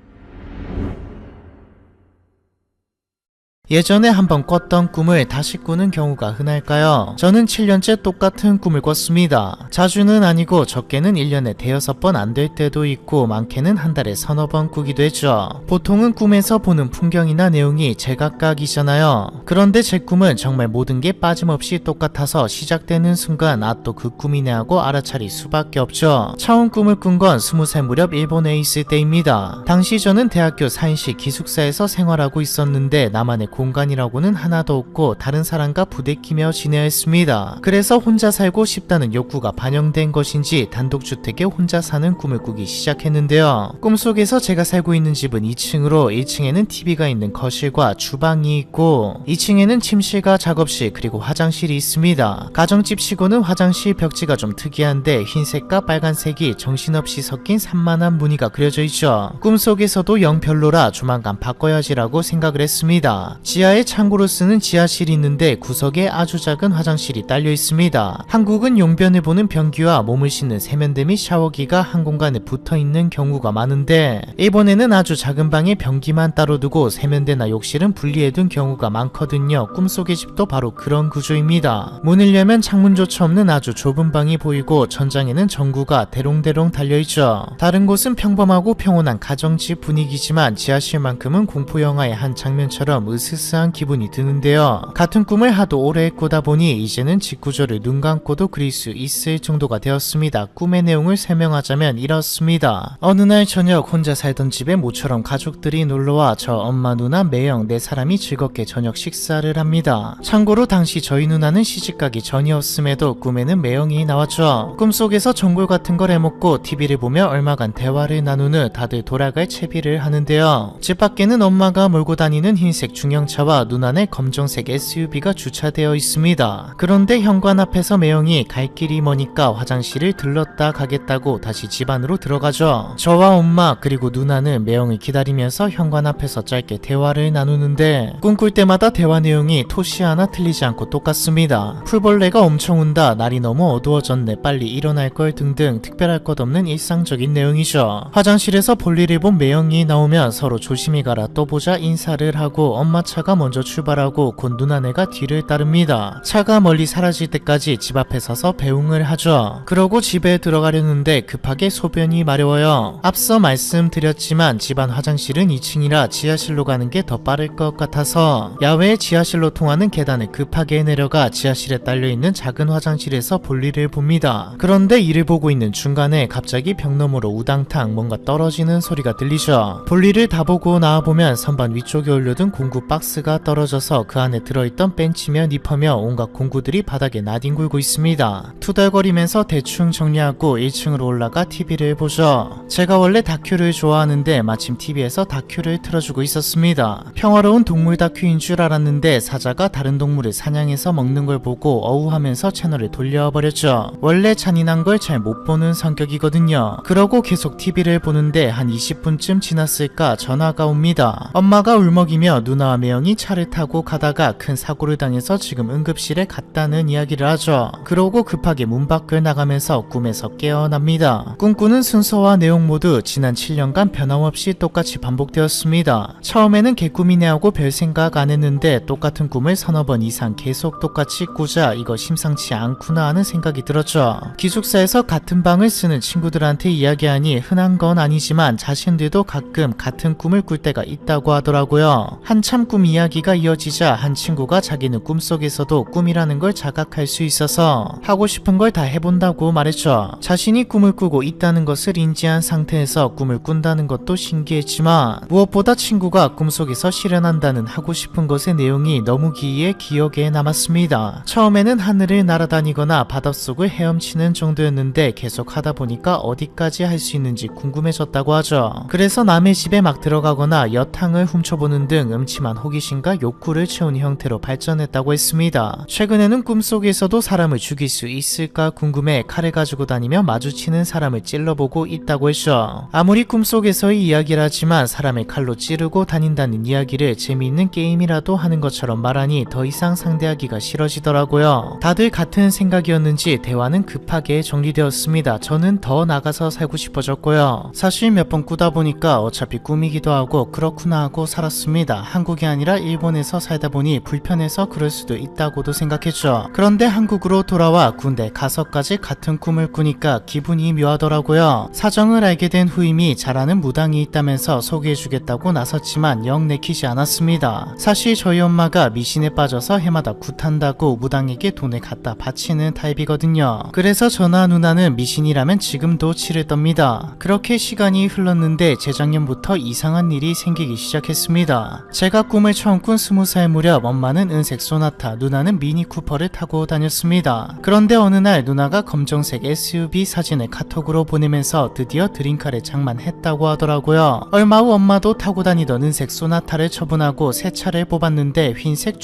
예전에 한번 꿨던 꿈을 다시 꾸는 경우가 흔할까요? 저는 7년째 똑같은 꿈을 꿨습니다. 자주는 아니고 적게는 1년에 대여섯 번 안 될 때도 있고 많게는 한 달에 서너 번 꾸기도 했죠. 보통은 꿈에서 보는 풍경이나 내용이 제각각이잖아요. 그런데 제 꿈은 정말 모든 게 빠짐없이 똑같아서 시작되는 순간 아 또 그 꿈이네 하고 알아차릴 수밖에 없죠. 처음 꿈을 꾼 건 20살 무렵 일본에 있을 때입니다. 당시 저는 대학교 사인시 기숙사에서 생활하고 있었는데 나만의 공간이라고는 하나도 없고 다른 사람과 부대끼며 지내야 했습니다. 그래서 혼자 살고 싶다는 욕구가 반영된 것인지 단독주택에 혼자 사는 꿈을 꾸기 시작했는데요. 꿈속에서 제가 살고 있는 집은 2층으로 1층에는 TV가 있는 거실과 주방이 있고 2층에는 침실과 작업실 그리고 화장실이 있습니다. 가정집 치고는 화장실 벽지가 좀 특이한데 흰색과 빨간색이 정신없이 섞인 산만한 무늬가 그려져 있죠. 꿈속에서도 영 별로라 조만간 바꿔야지라고 생각을 했습니다. 지하에 창고로 쓰는 지하실이 있는데 구석에 아주 작은 화장실이 딸려 있습니다. 한국은 용변을 보는 변기와 몸을 씻는 세면대 및 샤워기가 한 공간에 붙어 있는 경우가 많은데 일본에는 아주 작은 방에 변기만 따로 두고 세면대나 욕실은 분리해둔 경우가 많거든요. 꿈속의 집도 바로 그런 구조입니다. 문을 열면 창문조차 없는 아주 좁은 방이 보이고 천장에는 전구가 대롱대롱 달려있죠. 다른 곳은 평범하고 평온한 가정집 분위기지만 지하실만큼은 공포영화의 한 장면처럼 으스스한 기분이 드는데요. 같은 꿈을 하도 오래 꾸다 보니 이제는 집 구조를 눈 감고도 그릴 수 있을 정도가 되었습니다. 꿈의 내용을 설명하자면 이렇습니다. 어느 날 저녁 혼자 살던 집에 모처럼 가족들이 놀러와 저 엄마 누나 매형 네 사람이 즐겁게 저녁 식사를 합니다. 참고로 당시 저희 누나는 시집가기 전이었음에도 꿈에는 매형이 나왔죠. 꿈속에서 전골 같은 걸 해먹고 TV를 보며 얼마간 대화를 나눈 후 다들 돌아갈 채비를 하는데요. 집 밖에는 엄마가 몰고 다니는 흰색 중형차와 누나네 검정색 SUV가 주차되어 있습니다. 그런데 현관 앞에서 매형이 갈 길이 머니까 화장실을 들렀다 가겠다고 다시 집 안으로 들어가죠. 저와 엄마 그리고 누나는 매형을 기다리면서 현관 앞에서 짧게 대화를 나누는데 꿈꿀 때마다 대화 내용이 토시 하나 틀리지 않고 똑같습니다. 풀벌레가 엄청 운다, 날이 너무 어두워졌네, 빨리 일어날 걸 등등 특별할 것 없는 일상적인 내용이죠. 화장실에서 볼일을 본 매형이 나오면 서로 조심히 가라 또 보자 인사를 하고 엄마 차가 먼저 출발하고 곧 누나네가 뒤를 따릅니다. 차가 멀리 사라질 때까지 집 앞에 서서 배웅을 하죠. 그러고 집에 들어가려는데 급하게 소변이 마려워요. 앞서 말씀드렸지만 집안 화장실은 2층이라 지하실로 가는 게 더 빠를 것 같아서 야외에 지하실로 통하는 계단을 급하게 내려가 지하실에 딸려있는 작은 화장실에서 볼일을 봅니다. 그런데 이를 보고 있는 중간에 갑자기 벽 너머로 우당탕 뭔가 떨어지는 소리가 들리죠. 볼일을 다 보고 나와보면 선반 위쪽에 올려둔 공구 박스가 떨어져서 그 안에 들어있던 벤치며 니퍼며 온갖 공구들이 바닥에 나뒹굴고 있습니다. 투덜거리면서 대충 정리하고 1층으로 올라가 TV를 보죠. 제가 원래 다큐를 좋아하는데 마침 TV에서 다큐를 틀어주고 있었습니다. 평화로운 동물 다큐인 줄 알았는데 사자가 다른 동물을 사냥해서 먹는 걸 보고 어우하면서 채널을 돌려버렸죠. 원래 잔인한 걸 잘 못 보는 성격이거든요. 그러고 계속 TV를 보는데 한 20분쯤 지났을까 전화가 옵니다. 엄마가 울먹이며 누나와 매형이 차를 타고 가다가 큰 사고를 당해서 지금 응급실에 갔다는 이야기를 하죠. 그러고 급하게 문 밖을 나가면서 꿈에서 깨어납니다. 꿈꾸는 순서와 내용 모두 지난 7년간 변함없이 똑같이 반복되었습니다. 처음에는 개꿈이네 하고 별 생각 안 했는데 똑같은 꿈을 서너 번 이상 계속 똑같이 꾸자 이거 심상치 않구나 하는 생각이 들었죠. 기숙사에서 같은 방을 쓰는 친구들한테 이야기하니 흔한 건 아니지만 자신들도 가끔 같은 꿈을 꿀 때가 있다고 하더라고요. 한참 꿈 이야기가 이어지자 한 친구가 자기는 꿈속에서도 꿈이라는 걸 자각할 수 있어서 하고 싶은 걸 다 해본다고 말했죠. 자신이 꿈을 꾸고 있다는 것을 인지한 상태에서 꿈을 꾼다는 것도 신기했지만 무엇보다 친구가 꿈속에서 실현한다는 하고 싶은 것의 내용이 너무 기이해 기억에 남았습니다. 처음에는 하늘을 날아다니거나 바닷속을 헤엄치는 정도였는데 계속 하다 보니까 어디까지 할 수 있는지 궁금해졌다고 하죠. 그래서 남의 집에 막 들어가거나 여탕을 훔쳐보는 등 음침한 호기심과 욕구를 채우는 형태로 발전했다고 했습니다. 최근에는 꿈속에서도 사람을 죽일 수 있을까 궁금해 칼을 가지고 다니며 마주치는 사람을 찔러보고 있다고 했죠. 아무리 꿈속에서의 이야기라지만 사람을 칼로 찌르고 다닌다는 이야기를 재미있는 게임이라도 하는 것처럼 말하니 더 이상 상대하기가 싫어지더라고요. 다들 같은 생각이었는지 대화는 급하게 정리되었습니다. 저는 더 나가서 살고 싶어졌고요. 사실 몇 번 꾸다 보니까 어차피 꿈이기도 하고 그렇구나 하고 살았습니다. 한국이 아니라 일본에서 살다 보니 불편해서 그럴 수도 있다고도 생각했죠. 그런데 한국으로 돌아와 군대 가서까지 같은 꿈을 꾸니까 기분이 묘하더라고요. 사정을 알게 된 후임이 잘하는 무당이 있다면서 소개해주겠다고 나섰지만 영 내키지 않았습니다. 사실 저희 엄마가 미신에 빠져서 해마다 굿한다고 무당에게 돈을 갖다 바치는 타입이거든요. 그래서 저나 누나는 미신이라면 지금도 치를 떱니다. 그렇게 시간이 흘렀는데 재작년부터 이상한 일이 생기기 시작했습니다. 제가 꿈을 처음 꾼 20살 무렵 엄마는 은색 소나타, 누나는 미니 쿠퍼를 타고 다녔습니다. 그런데 어느 날 누나가 검정색 SUV 사진을 카톡으로 보내면서 드디어 드림카를 장만했다고 하더라고요. 얼마 후 엄마도 타고 다니던 은색 소나타를 처분하고 새 차를 뽑았는데 흰색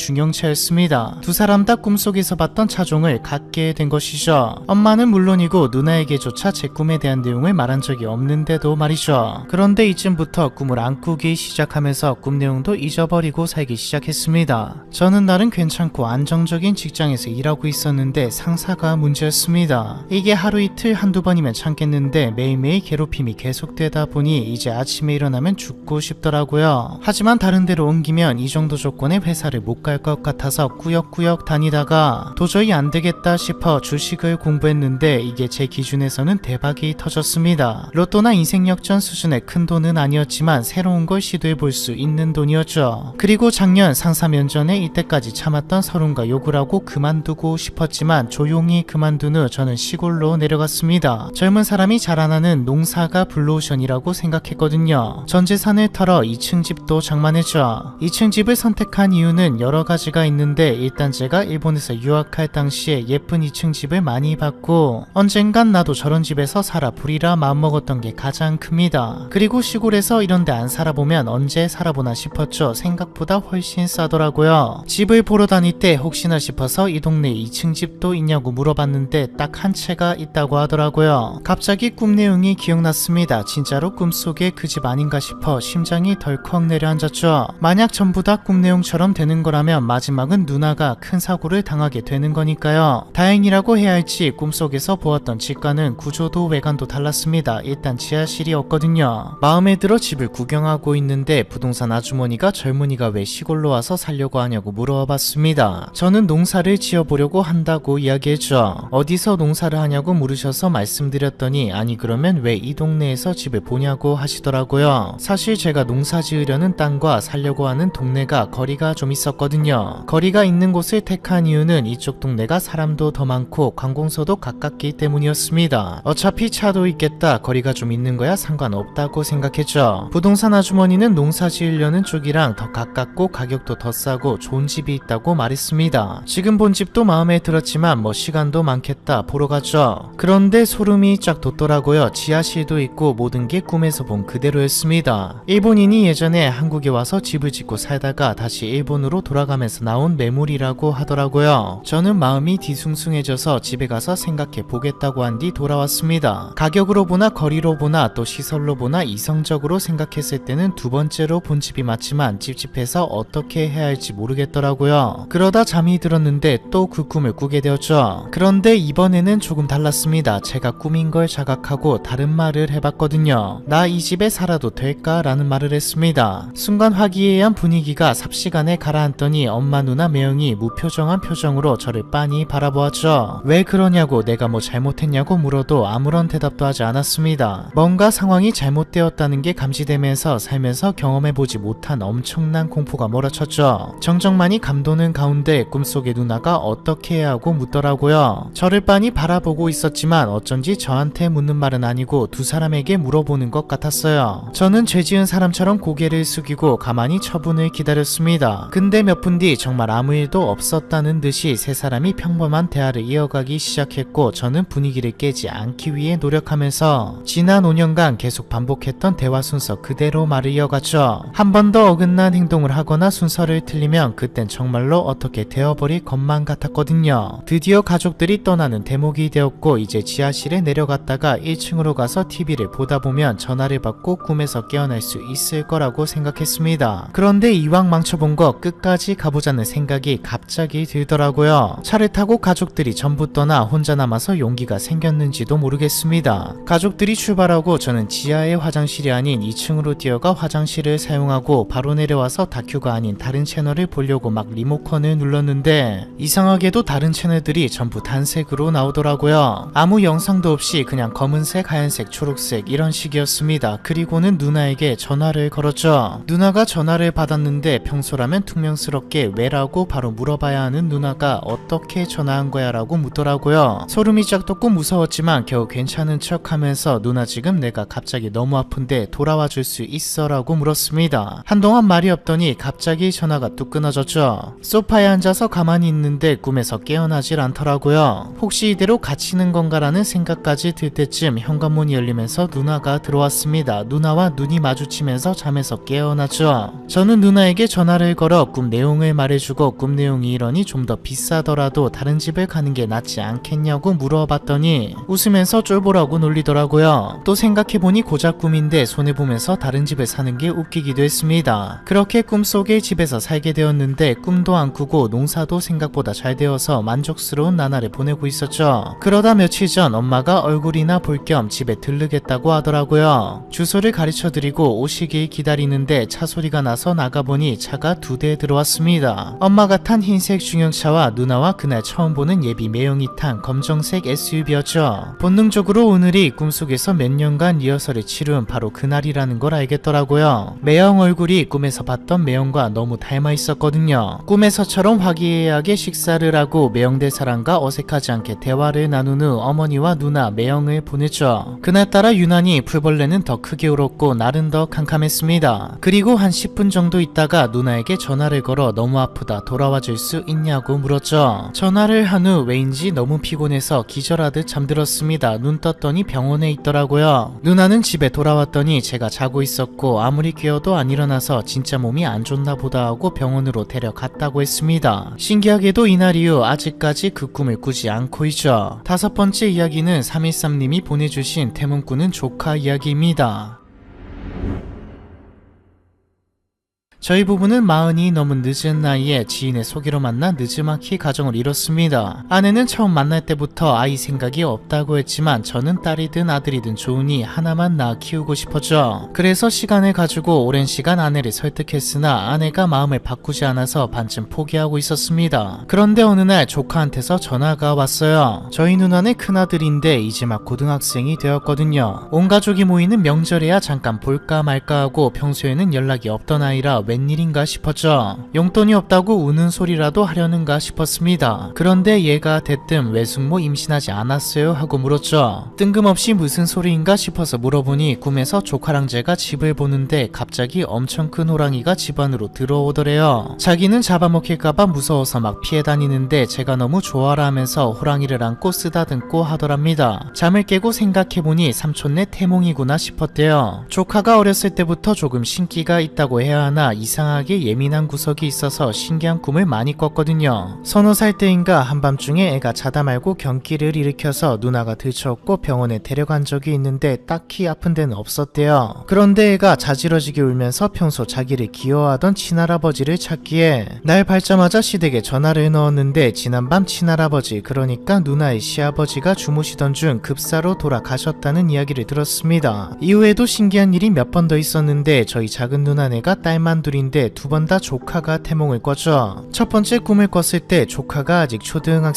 중형차였습니다. 두 사람 다 꿈속에서 봤던 차종을 갖게 된 것이죠. 엄마는 물론이고 누나에게조차 제 꿈에 대한 내용을 말한 적이 없는데도 말이죠. 그런데 이쯤부터 꿈을 안 꾸기 시작하면서 꿈 내용도 잊어버리고 살기 시작했습니다. 저는 나름 괜찮고 안정적인 직장에서 일하고 있었는데 상사가 문제였습니다. 이게 하루 이틀 한두 번이면 참겠는데 매일매일 괴롭힘이 계속되다 보니 이제 아침에 일어나면 죽고 싶더라고요. 하지만 다른 데로 옮기면 이 정도 조건의 회사를 못 갈 것 같아서 꾸역꾸역 다니다가 도저히 안 되겠다 싶어 주식을 공부했는데 이게 제 기준에서는 대박이 터졌습니다. 로또나 인생 역전 수준의 큰 돈은 아니었지만 새로운 걸 시도해 볼 수 있는 돈이었죠. 그리고 작년 상사 면전에 이때까지 참았던 서름과 욕을 하고 그만두고 싶었지만 조용히 그만둔 후 저는 시골로 내려갔습니다. 젊은 사람이 자라나는 농사가 블루오션이라고 생각했거든요. 전 재산을 털어 2층 집도 장만했죠. 2층 집을 선택한 이유는 여러 가지가 있는데 일단 제가 일본에서 유학할 당시에 예쁜 2층 집을 많이 봤고 언젠간 나도 저런 집에서 살아보리라 마음먹었던 게 가장 큽니다. 그리고 시골에서 이런데 안 살아보면 언제 살아보나 싶었죠. 생각보다 훨씬 싸더라고요. 집을 보러 다닐 때 혹시나 싶어서 이 동네에 2층 집도 있냐고 물어봤는데 딱 한 채가 있다고 하더라고요. 갑자기 꿈 내용이 기억났습니다. 진짜로 꿈속에 그 집 아닌가 싶어 심장이 덜컥 내려앉았죠. 만약 전부 다 꿈 내용처럼 되는 거라면 마지막은 누나가 큰 사고를 당하게 되는 거니까요. 다행이라고 해야 할지 꿈속에서 보았던 집과는 구조도 외관도 달랐습니다. 일단 지하실이 없거든요. 마음에 들어 집을 구경하고 있는데 부동산 아주머니가 젊은이가 왜 시골로 와서 살려고 하냐고 물어봤습니다. 저는 농사를 지어보려고 한다고 이야기했죠. 어디서 농사를 하냐고 물으셔서 말씀드렸더니 아니 그러면 왜 이 동네에서 집을 보냐고 하시더라고요. 사실 제가 농사 지으려는 땅과 살려고 하는 동네가 거리가 좀 있었거든요. 거리가 있는 곳을 택한 이유는 이쪽 동네가 사람도 더 많고 관공서도 가깝기 때문이었습니다. 어차피 차도 있겠다. 거리가 좀 있는 거야 상관없다고 생각했죠. 부동산 아주머니는 농사 지으려는 쪽이랑 더 가깝고 가격도 더 싸고 좋은 집이 있다고 말했습니다. 지금 본 집도 마음에 들었지만 뭐 시간도 많겠다 보러 갔죠. 그런데 소름이 쫙 돋더라고요. 지하실도 있고 모든 게 꿈에서 본 그대로였습니다. 일본인이 예전에 한국에 와서 집을 짓고 살다가 다시 일본으로 돌아가면서 나온 매물이라고 하더라고요. 저는 마음이 뒤숭숭해져서 집에 가서 생각해 보겠다고 한 뒤 돌아왔습니다. 가격으로 보나 거리로 보나 또 시설로 보나 이성적으로 생각했을 때는 두 번째로 본 집이 맞지만 찝찝해서 어떻게 해야 할지 모르겠더라고요. 그러다 잠이 들었는데 또 그 꿈을 꾸게 되었죠. 그런데 이번에는 조금 달랐습니다. 제가 꿈인 걸 자각하고 다른 말을 해봤거든요. 나 이 집에 살아도 될까? 라는 말을 했습니다. 순간 화기애애한 분위기가 삽시간에 가라앉더니 엄마 누나 매형이 무표정한 표정으로 저를 빤히 바라보았죠. 왜 그러냐고 내가 뭐 잘못했냐고 물어도 아무런 대답도 하지 않았습니다. 뭔가 상황이 잘못되었다는 게 감지되면서 살면서 경험해보지 못한 엄청난 공포가 몰아쳤죠. 정정만이 감도는 가운데 꿈속의 누나가 어떻게 해야 하고 묻더라고요. 저를 빤히 바라보고 있었지만 어쩐지 저한테 묻는 말은 아니고 두 사람에게 물어보는 것 같았어요. 저는 죄지은 사람처럼 고개를 숙이고 가만히 처분을 기다렸습니다. 근데 몇 분 뒤 정말 아무 일도 없었다는 듯이 세 사람이 평범한 대화를 이어가기 시작했고 저는 분위기를 깨지 않기 위해 노력하면서 지난 5년간 계속 반복했던 대화 순서 그대로 말을 이어갔죠. 한 번 더 어긋난 행동 행동을 하거나 순서를 틀리면 그땐 정말로 어떻게 되어버릴 것만 같았거든요. 드디어 가족들이 떠나는 대목이 되었고 이제 지하실에 내려갔다가 1층으로 가서 TV를 보다 보면 전화를 받고 꿈에서 깨어날 수 있을 거라고 생각했습니다. 그런데 이왕 망쳐본 거 끝까지 가보자는 생각이 갑자기 들더라고요. 차를 타고 가족들이 전부 떠나 혼자 남아서 용기가 생겼는지도 모르겠습니다. 가족들이 출발하고 저는 지하의 화장실이 아닌 2층으로 뛰어가 화장실을 사용하고 바로 내려와서 다큐가 아닌 다른 채널을 보려고 막 리모컨을 눌렀는데 이상하게도 다른 채널들이 전부 단색으로 나오더라고요. 아무 영상도 없이 그냥 검은색, 하얀색, 초록색 이런 식이었습니다. 그리고는 누나에게 전화를 걸었죠. 누나가 전화를 받았는데 평소라면 퉁명스럽게 왜라고 바로 물어봐야 하는 누나가 어떻게 전화한 거야 라고 묻더라고요. 소름이 쫙 돋고 무서웠지만 겨우 괜찮은 척 하면서 누나 지금 내가 갑자기 너무 아픈데 돌아와 줄 수 있어 라고 물었습니다. 한동안 말이 없더니 갑자기 전화가 뚝 끊어졌죠. 소파에 앉아서 가만히 있는데 꿈에서 깨어나질 않더라고요. 혹시 이대로 갇히는 건가라는 생각까지 들 때쯤 현관문이 열리면서 누나가 들어왔습니다. 누나와 눈이 마주치면서 잠에서 깨어났죠. 저는 누나에게 전화를 걸어 꿈 내용을 말해주고 꿈 내용이 이러니 좀 더 비싸더라도 다른 집을 가는 게 낫지 않겠냐고 물어봤더니 웃으면서 쫄보라고 놀리더라고요. 또 생각해보니 고작 꿈인데 손해보면서 다른 집을 사는 게 웃기기도 했습니다. 그렇게 꿈속의 집에서 살게 되었는데 꿈도 안 꾸고 농사도 생각보다 잘 되어서 만족스러운 나날을 보내고 있었죠. 그러다 며칠 전 엄마가 얼굴이나 볼 겸 집에 들르겠다고 하더라고요. 주소를 가르쳐드리고 오시길 기다리는데 차 소리가 나서 나가보니 차가 2대 들어왔습니다. 엄마가 탄 흰색 중형차와 누나와 그날 처음 보는 예비 매형이 탄 검정색 SUV였죠. 본능적으로 오늘이 꿈속에서 몇 년간 리허설을 치룬 바로 그날이라는 걸 알겠더라고요. 매형 얼굴이 꿈에서 봤던 매형과 너무 닮아 있었거든요. 꿈에서처럼 화기애애하게 식사를 하고 매형들 사람과 어색하지 않게 대화를 나눈 후 어머니와 누나, 매형을 보냈죠. 그날따라 유난히 풀벌레는 더 크게 울었고 날은 더 캄캄했습니다. 그리고 한 10분 정도 있다가 누나에게 전화를 걸어 너무 아프다 돌아와 줄 수 있냐고 물었죠. 전화를 한 후 왜인지 너무 피곤해서 기절하듯 잠들었습니다. 눈 떴더니 병원에 있더라고요. 누나는 집에 돌아왔더니 제가 자고 있었고 아무리 깨어도 안 일어나서 진짜 몸이 안 좋나 보다 하고 병원으로 데려갔다고 했습니다. 신기하게도 이날 이후 아직까지 그 꿈을 꾸지 않고 있죠. 5번째 이야기는 313님이 보내주신 태문 꾸는 조카 이야기입니다. 저희 부부는 40이 넘은 늦은 나이에 지인의 소개로 만나 느지막이 가정을 이뤘습니다. 아내는 처음 만날 때부터 아이 생각이 없다고 했지만 저는 딸이든 아들이든 좋으니 하나만 낳아 키우고 싶었죠. 그래서 시간을 가지고 오랜 시간 아내를 설득했으나 아내가 마음을 바꾸지 않아서 반쯤 포기하고 있었습니다. 그런데 어느 날 조카한테서 전화가 왔어요. 저희 누나네 큰아들인데 이제 막 고등학생이 되었거든요. 온 가족이 모이는 명절에야 잠깐 볼까 말까 하고 평소에는 연락이 없던 아이라 웬일인가 싶었죠. 용돈이 없다고 우는 소리라도 하려는가 싶었습니다. 그런데 얘가 대뜸 외숙모 임신하지 않았어요? 하고 물었죠. 뜬금없이 무슨 소리인가 싶어서 물어보니 꿈에서 조카랑 제가 집을 보는데 갑자기 엄청 큰 호랑이가 집 안으로 들어오더래요. 자기는 잡아먹힐까봐 무서워서 막 피해 다니는데 제가 너무 좋아라 하면서 호랑이를 안고 쓰다듬고 하더랍니다. 잠을 깨고 생각해보니 삼촌네 태몽이구나 싶었대요. 조카가 어렸을 때부터 조금 신기가 있다고 해야 하나 이상하게 예민한 구석이 있어서 신기한 꿈을 많이 꿨거든요. 3-4살 때인가 한밤중에 애가 자다 말고 경기를 일으켜서 누나가 들쳐업고 병원에 데려간 적이 있는데 딱히 아픈 데는 없었대요. 그런데 애가 자지러지게 울면서 평소 자기를 귀여워하던 친할아버지를 찾기에 날 밝자마자 시댁에 전화를 넣었는데 지난밤 친할아버지 그러니까 누나의 시아버지가 주무시던 중 급사로 돌아가셨다는 이야기를 들었습니다. 이후에도 신기한 일이 몇 번 더 있었는데 저희 작은 누나네가 딸만 둘인데 2번 다 조카가 태몽을 꿨죠. 첫 번째 꿈을 꿨을 때 조카가 아직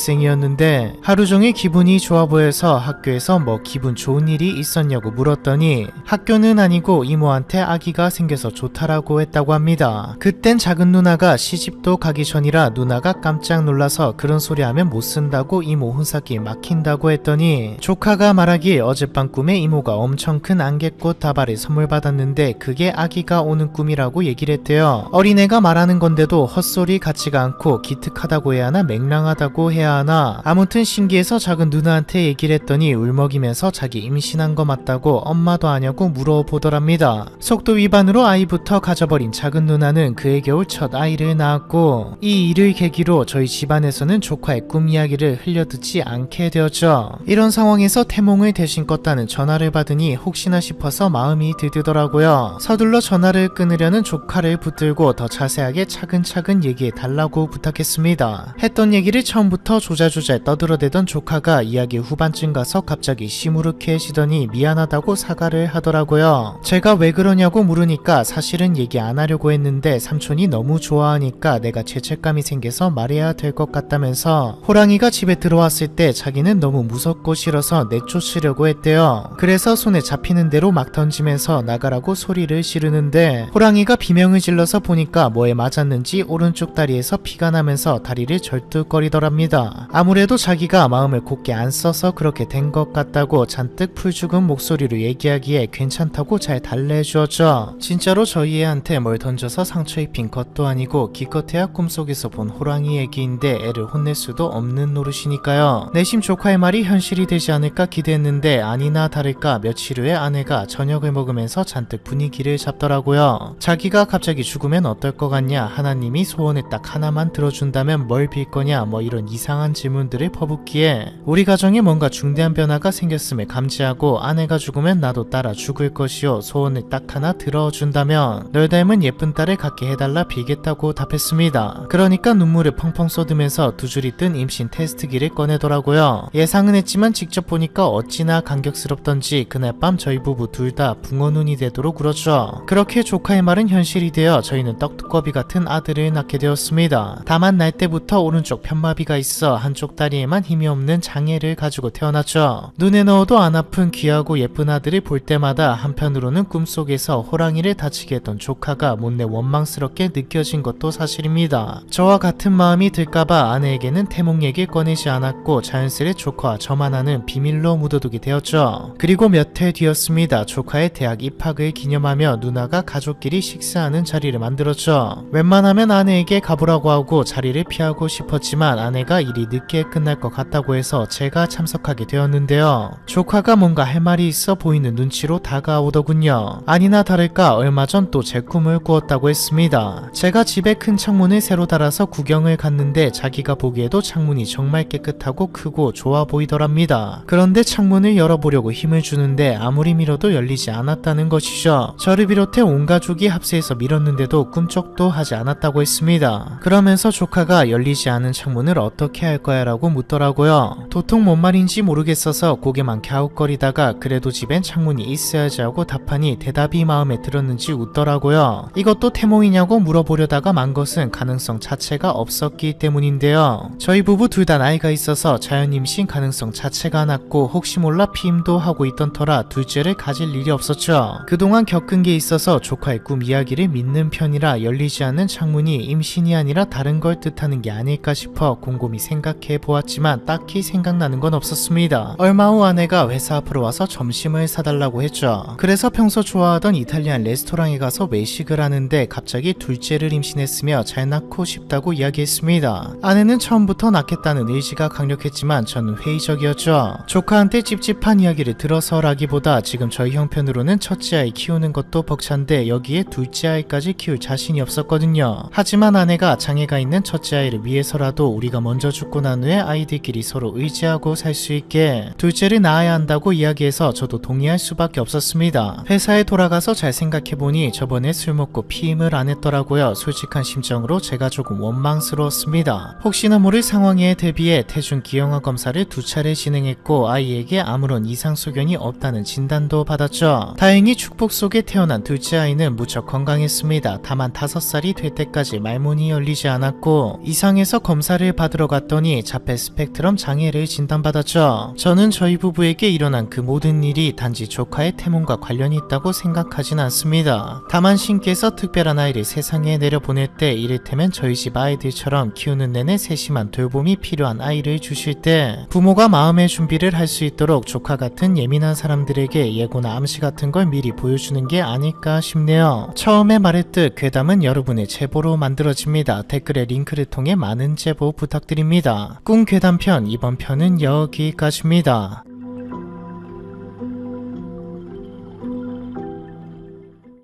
초등학생이었는데 하루 종일 기분이 좋아 보여서 학교에서 뭐 기분 좋은 일이 있었냐고 물었더니 학교는 아니고 이모한테 아기가 생겨서 좋다라고 했다고 합니다. 그땐 작은 누나가 시집도 가기 전이라 누나가 깜짝 놀라서 그런 소리 하면 못 쓴다고 이모 혼사기 막힌다고 했더니 조카가 말하길 어젯밤 꿈에 이모가 엄청 큰 안개꽃 다발을 선물 받았는데 그게 아기가 오는 꿈이라고 얘기를 했대요. 했대요. 어린애가 말하는 건데도 헛소리 같지가 않고 기특하다고 해야 하나 맹랑하다고 해야 하나 아무튼 신기해서 작은 누나한테 얘기를 했더니 울먹이면서 자기 임신한 거 맞다고 엄마도 아냐고 물어보더랍니다. 속도 위반으로 아이부터 가져버린 작은 누나는 그해 겨울 첫 아이를 낳았고 이 일을 계기로 저희 집안에서는 조카의 꿈 이야기를 흘려듣지 않게 되었죠. 이런 상황에서 태몽을 대신 껐다는 전화를 받으니 혹시나 싶어서 마음이 들뜨더라고요. 서둘러 전화를 끊으려는 조카를 붙들고 더 자세하게 차근차근 얘기해 달라고 부탁했습니다. 했던 얘기를 처음부터 조잘조잘 떠들어대던 조카가 이야기 후반쯤 가서 갑자기 시무룩해지더니 미안하다고 사과를 하더라고요. 제가 왜 그러냐고 물으니까 사실은 얘기 안 하려고 했는데 삼촌이 너무 좋아하니까 내가 죄책감이 생겨서 말해야 될 것 같다면서 호랑이가 집에 들어왔을 때 자기는 너무 무섭고 싫어서 내쫓으려고 했대요. 그래서 손에 잡히는 대로 막 던지면서 나가라고 소리를 지르는데 호랑이가 비명을 질러서 보니까 뭐에 맞았는지 오른쪽 다리에서 피가 나면서 다리를 절뚝거리더랍니다. 아무래도 자기가 마음을 곧게 안 써서 그렇게 된 것 같다고 잔뜩 풀죽은 목소리로 얘기하기에 괜찮다고 잘 달래주었죠. 진짜로 저희 애한테 뭘 던져서 상처 입힌 것도 아니고 기껏해야 꿈속에서 본 호랑이 얘기인데 애를 혼낼 수도 없는 노릇이니까요. 내심 조카의 말이 현실이 되지 않을까 기대했는데 아니나 다를까 며칠 후에 아내가 저녁을 먹으면서 잔뜩 분위기를 잡더라고요. 자기가 갑자기 죽으면 어떨 것 같냐, 하나님이 소원을 딱 하나만 들어준다면 뭘 빌 거냐, 뭐 이런 이상한 질문들을 퍼붓기에 우리 가정에 뭔가 중대한 변화가 생겼음을 감지하고 아내가 죽으면 나도 따라 죽을 것이요, 소원을 딱 하나 들어준다면 널 닮은 예쁜 딸을 갖게 해달라 빌겠다고 답했습니다. 그러니까 눈물을 펑펑 쏟으면서 두 줄이 뜬 임신 테스트기를 꺼내더라고요. 예상은 했지만 직접 보니까 어찌나 감격스럽던지 그날 밤 저희 부부 둘 다 붕어 눈이 되도록 울었죠. 그렇게 조카의 말은 현실이 되어 저희는 떡두꺼비 같은 아들을 낳게 되었습니다. 다만 날 때부터 오른쪽 편마비가 있어 한쪽 다리에만 힘이 없는 장애를 가지고 태어났죠. 눈에 넣어도 안 아픈 귀하고 예쁜 아들을 볼 때마다 한편으로는 꿈속에서 호랑이를 다치게 했던 조카가 못내 원망스럽게 느껴진 것도 사실입니다. 저와 같은 마음이 들까봐 아내에게는 태몽 얘기를 꺼내지 않았고 자연스레 조카와 저만 아는 비밀로 묻어두게 되었죠. 그리고 몇 해 뒤였습니다. 조카의 대학 입학을 기념하며 누나가 가족끼리 식사하는 자리를 만들었죠. 웬만하면 아내에게 가보라고 하고 자리를 피하고 싶었지만 아내가 일이 늦게 끝날 것 같다고 해서 제가 참석하게 되었는데요. 조카가 뭔가 할 말이 있어 보이는 눈치로 다가오더군요. 아니나 다를까 얼마 전 또 제 꿈을 꾸었다고 했습니다. 제가 집에 큰 창문을 새로 달아서 구경을 갔는데 자기가 보기에도 창문이 정말 깨끗하고 크고 좋아 보이더랍니다. 그런데 창문을 열어보려고 힘을 주는데 아무리 밀어도 열리지 않았다는 것이죠. 저를 비롯해 온 가족이 합세해서 밀었는데도 꿈쩍도 하지 않았다고 했습니다. 그러면서 조카가 열리지 않은 창문을 어떻게 할 거야 라고 묻더라고요. 도통 뭔 말인지 모르겠어서 고개만 갸웃거리다가 그래도 집엔 창문이 있어야지 하고 답하니 대답이 마음에 들었는지 웃더라고요. 이것도 태몽이냐고 물어보려다가 만 것은 가능성 자체가 없었기 때문인데요. 저희 부부 둘 다 나이가 있어서 자연 임신 가능성 자체가 낮고 혹시 몰라 피임도 하고 있던 터라 둘째를 가질 일이 없었죠. 그동안 겪은 게 있어서 조카의 꿈 이야기를 믿는 편이라 열리지 않는 창문이 임신이 아니라 다른 걸 뜻하는 게 아닐까 싶어 곰곰이 생각해 보았지만 딱히 생각나는 건 없었습니다. 얼마 후 아내가 회사 앞으로 와서 점심을 사달라고 했죠. 그래서 평소 좋아하던 이탈리안 레스토랑에 가서 외식을 하는데 갑자기 둘째를 임신했으며 잘 낳고 싶다고 이야기했습니다. 아내는 처음부터 낳겠다는 의지가 강력했지만 저는 회의적이었죠. 조카한테 찝찝한 이야기를 들어서라기보다 지금 저희 형편으로는 첫째 아이 키우는 것도 벅찬데 여기에 둘째 아이까지 키울 자신이 없었거든요. 하지만 아내가 장애가 있는 첫째 아이를 위해서라도 우리가 먼저 죽고 난 후에 아이들끼리 서로 의지하고 살 수 있게 둘째를 낳아야 한다고 이야기해서 저도 동의할 수밖에 없었습니다. 회사에 돌아가서 잘 생각해보니 저번에 술 먹고 피임을 안 했더라고요. 솔직한 심정으로 제가 조금 원망스러웠습니다. 혹시나 모를 상황에 대비해 태중 기형아 검사를 2차례 진행했고 아이에게 아무런 이상 소견이 없다는 진단도 받았죠. 다행히 축복 속에 태어난 둘째 아이는 무척 건강했습니다. 다만 5살이 될 때까지 말문이 열리지 않았고 이상해서 검사를 받으러 갔더니 자폐 스펙트럼 장애를 진단받았죠. 저는 저희 부부에게 일어난 그 모든 일이 단지 조카의 태몽과 관련이 있다고 생각하진 않습니다. 다만 신께서 특별한 아이를 세상에 내려보낼 때 이를테면 저희 집 아이들처럼 키우는 내내 세심한 돌봄이 필요한 아이를 주실 때 부모가 마음의 준비를 할 수 있도록 조카 같은 예민한 사람들에게 예고나 암시 같은 걸 미리 보여주는 게 아닐까 싶네요. 처음에 말했듯 괴담은 여러분의 제보로 만들어집니다. 댓글에 링크를 통해 많은 제보 부탁드립니다. 꿈 괴담편 이번 편은 여기까지입니다.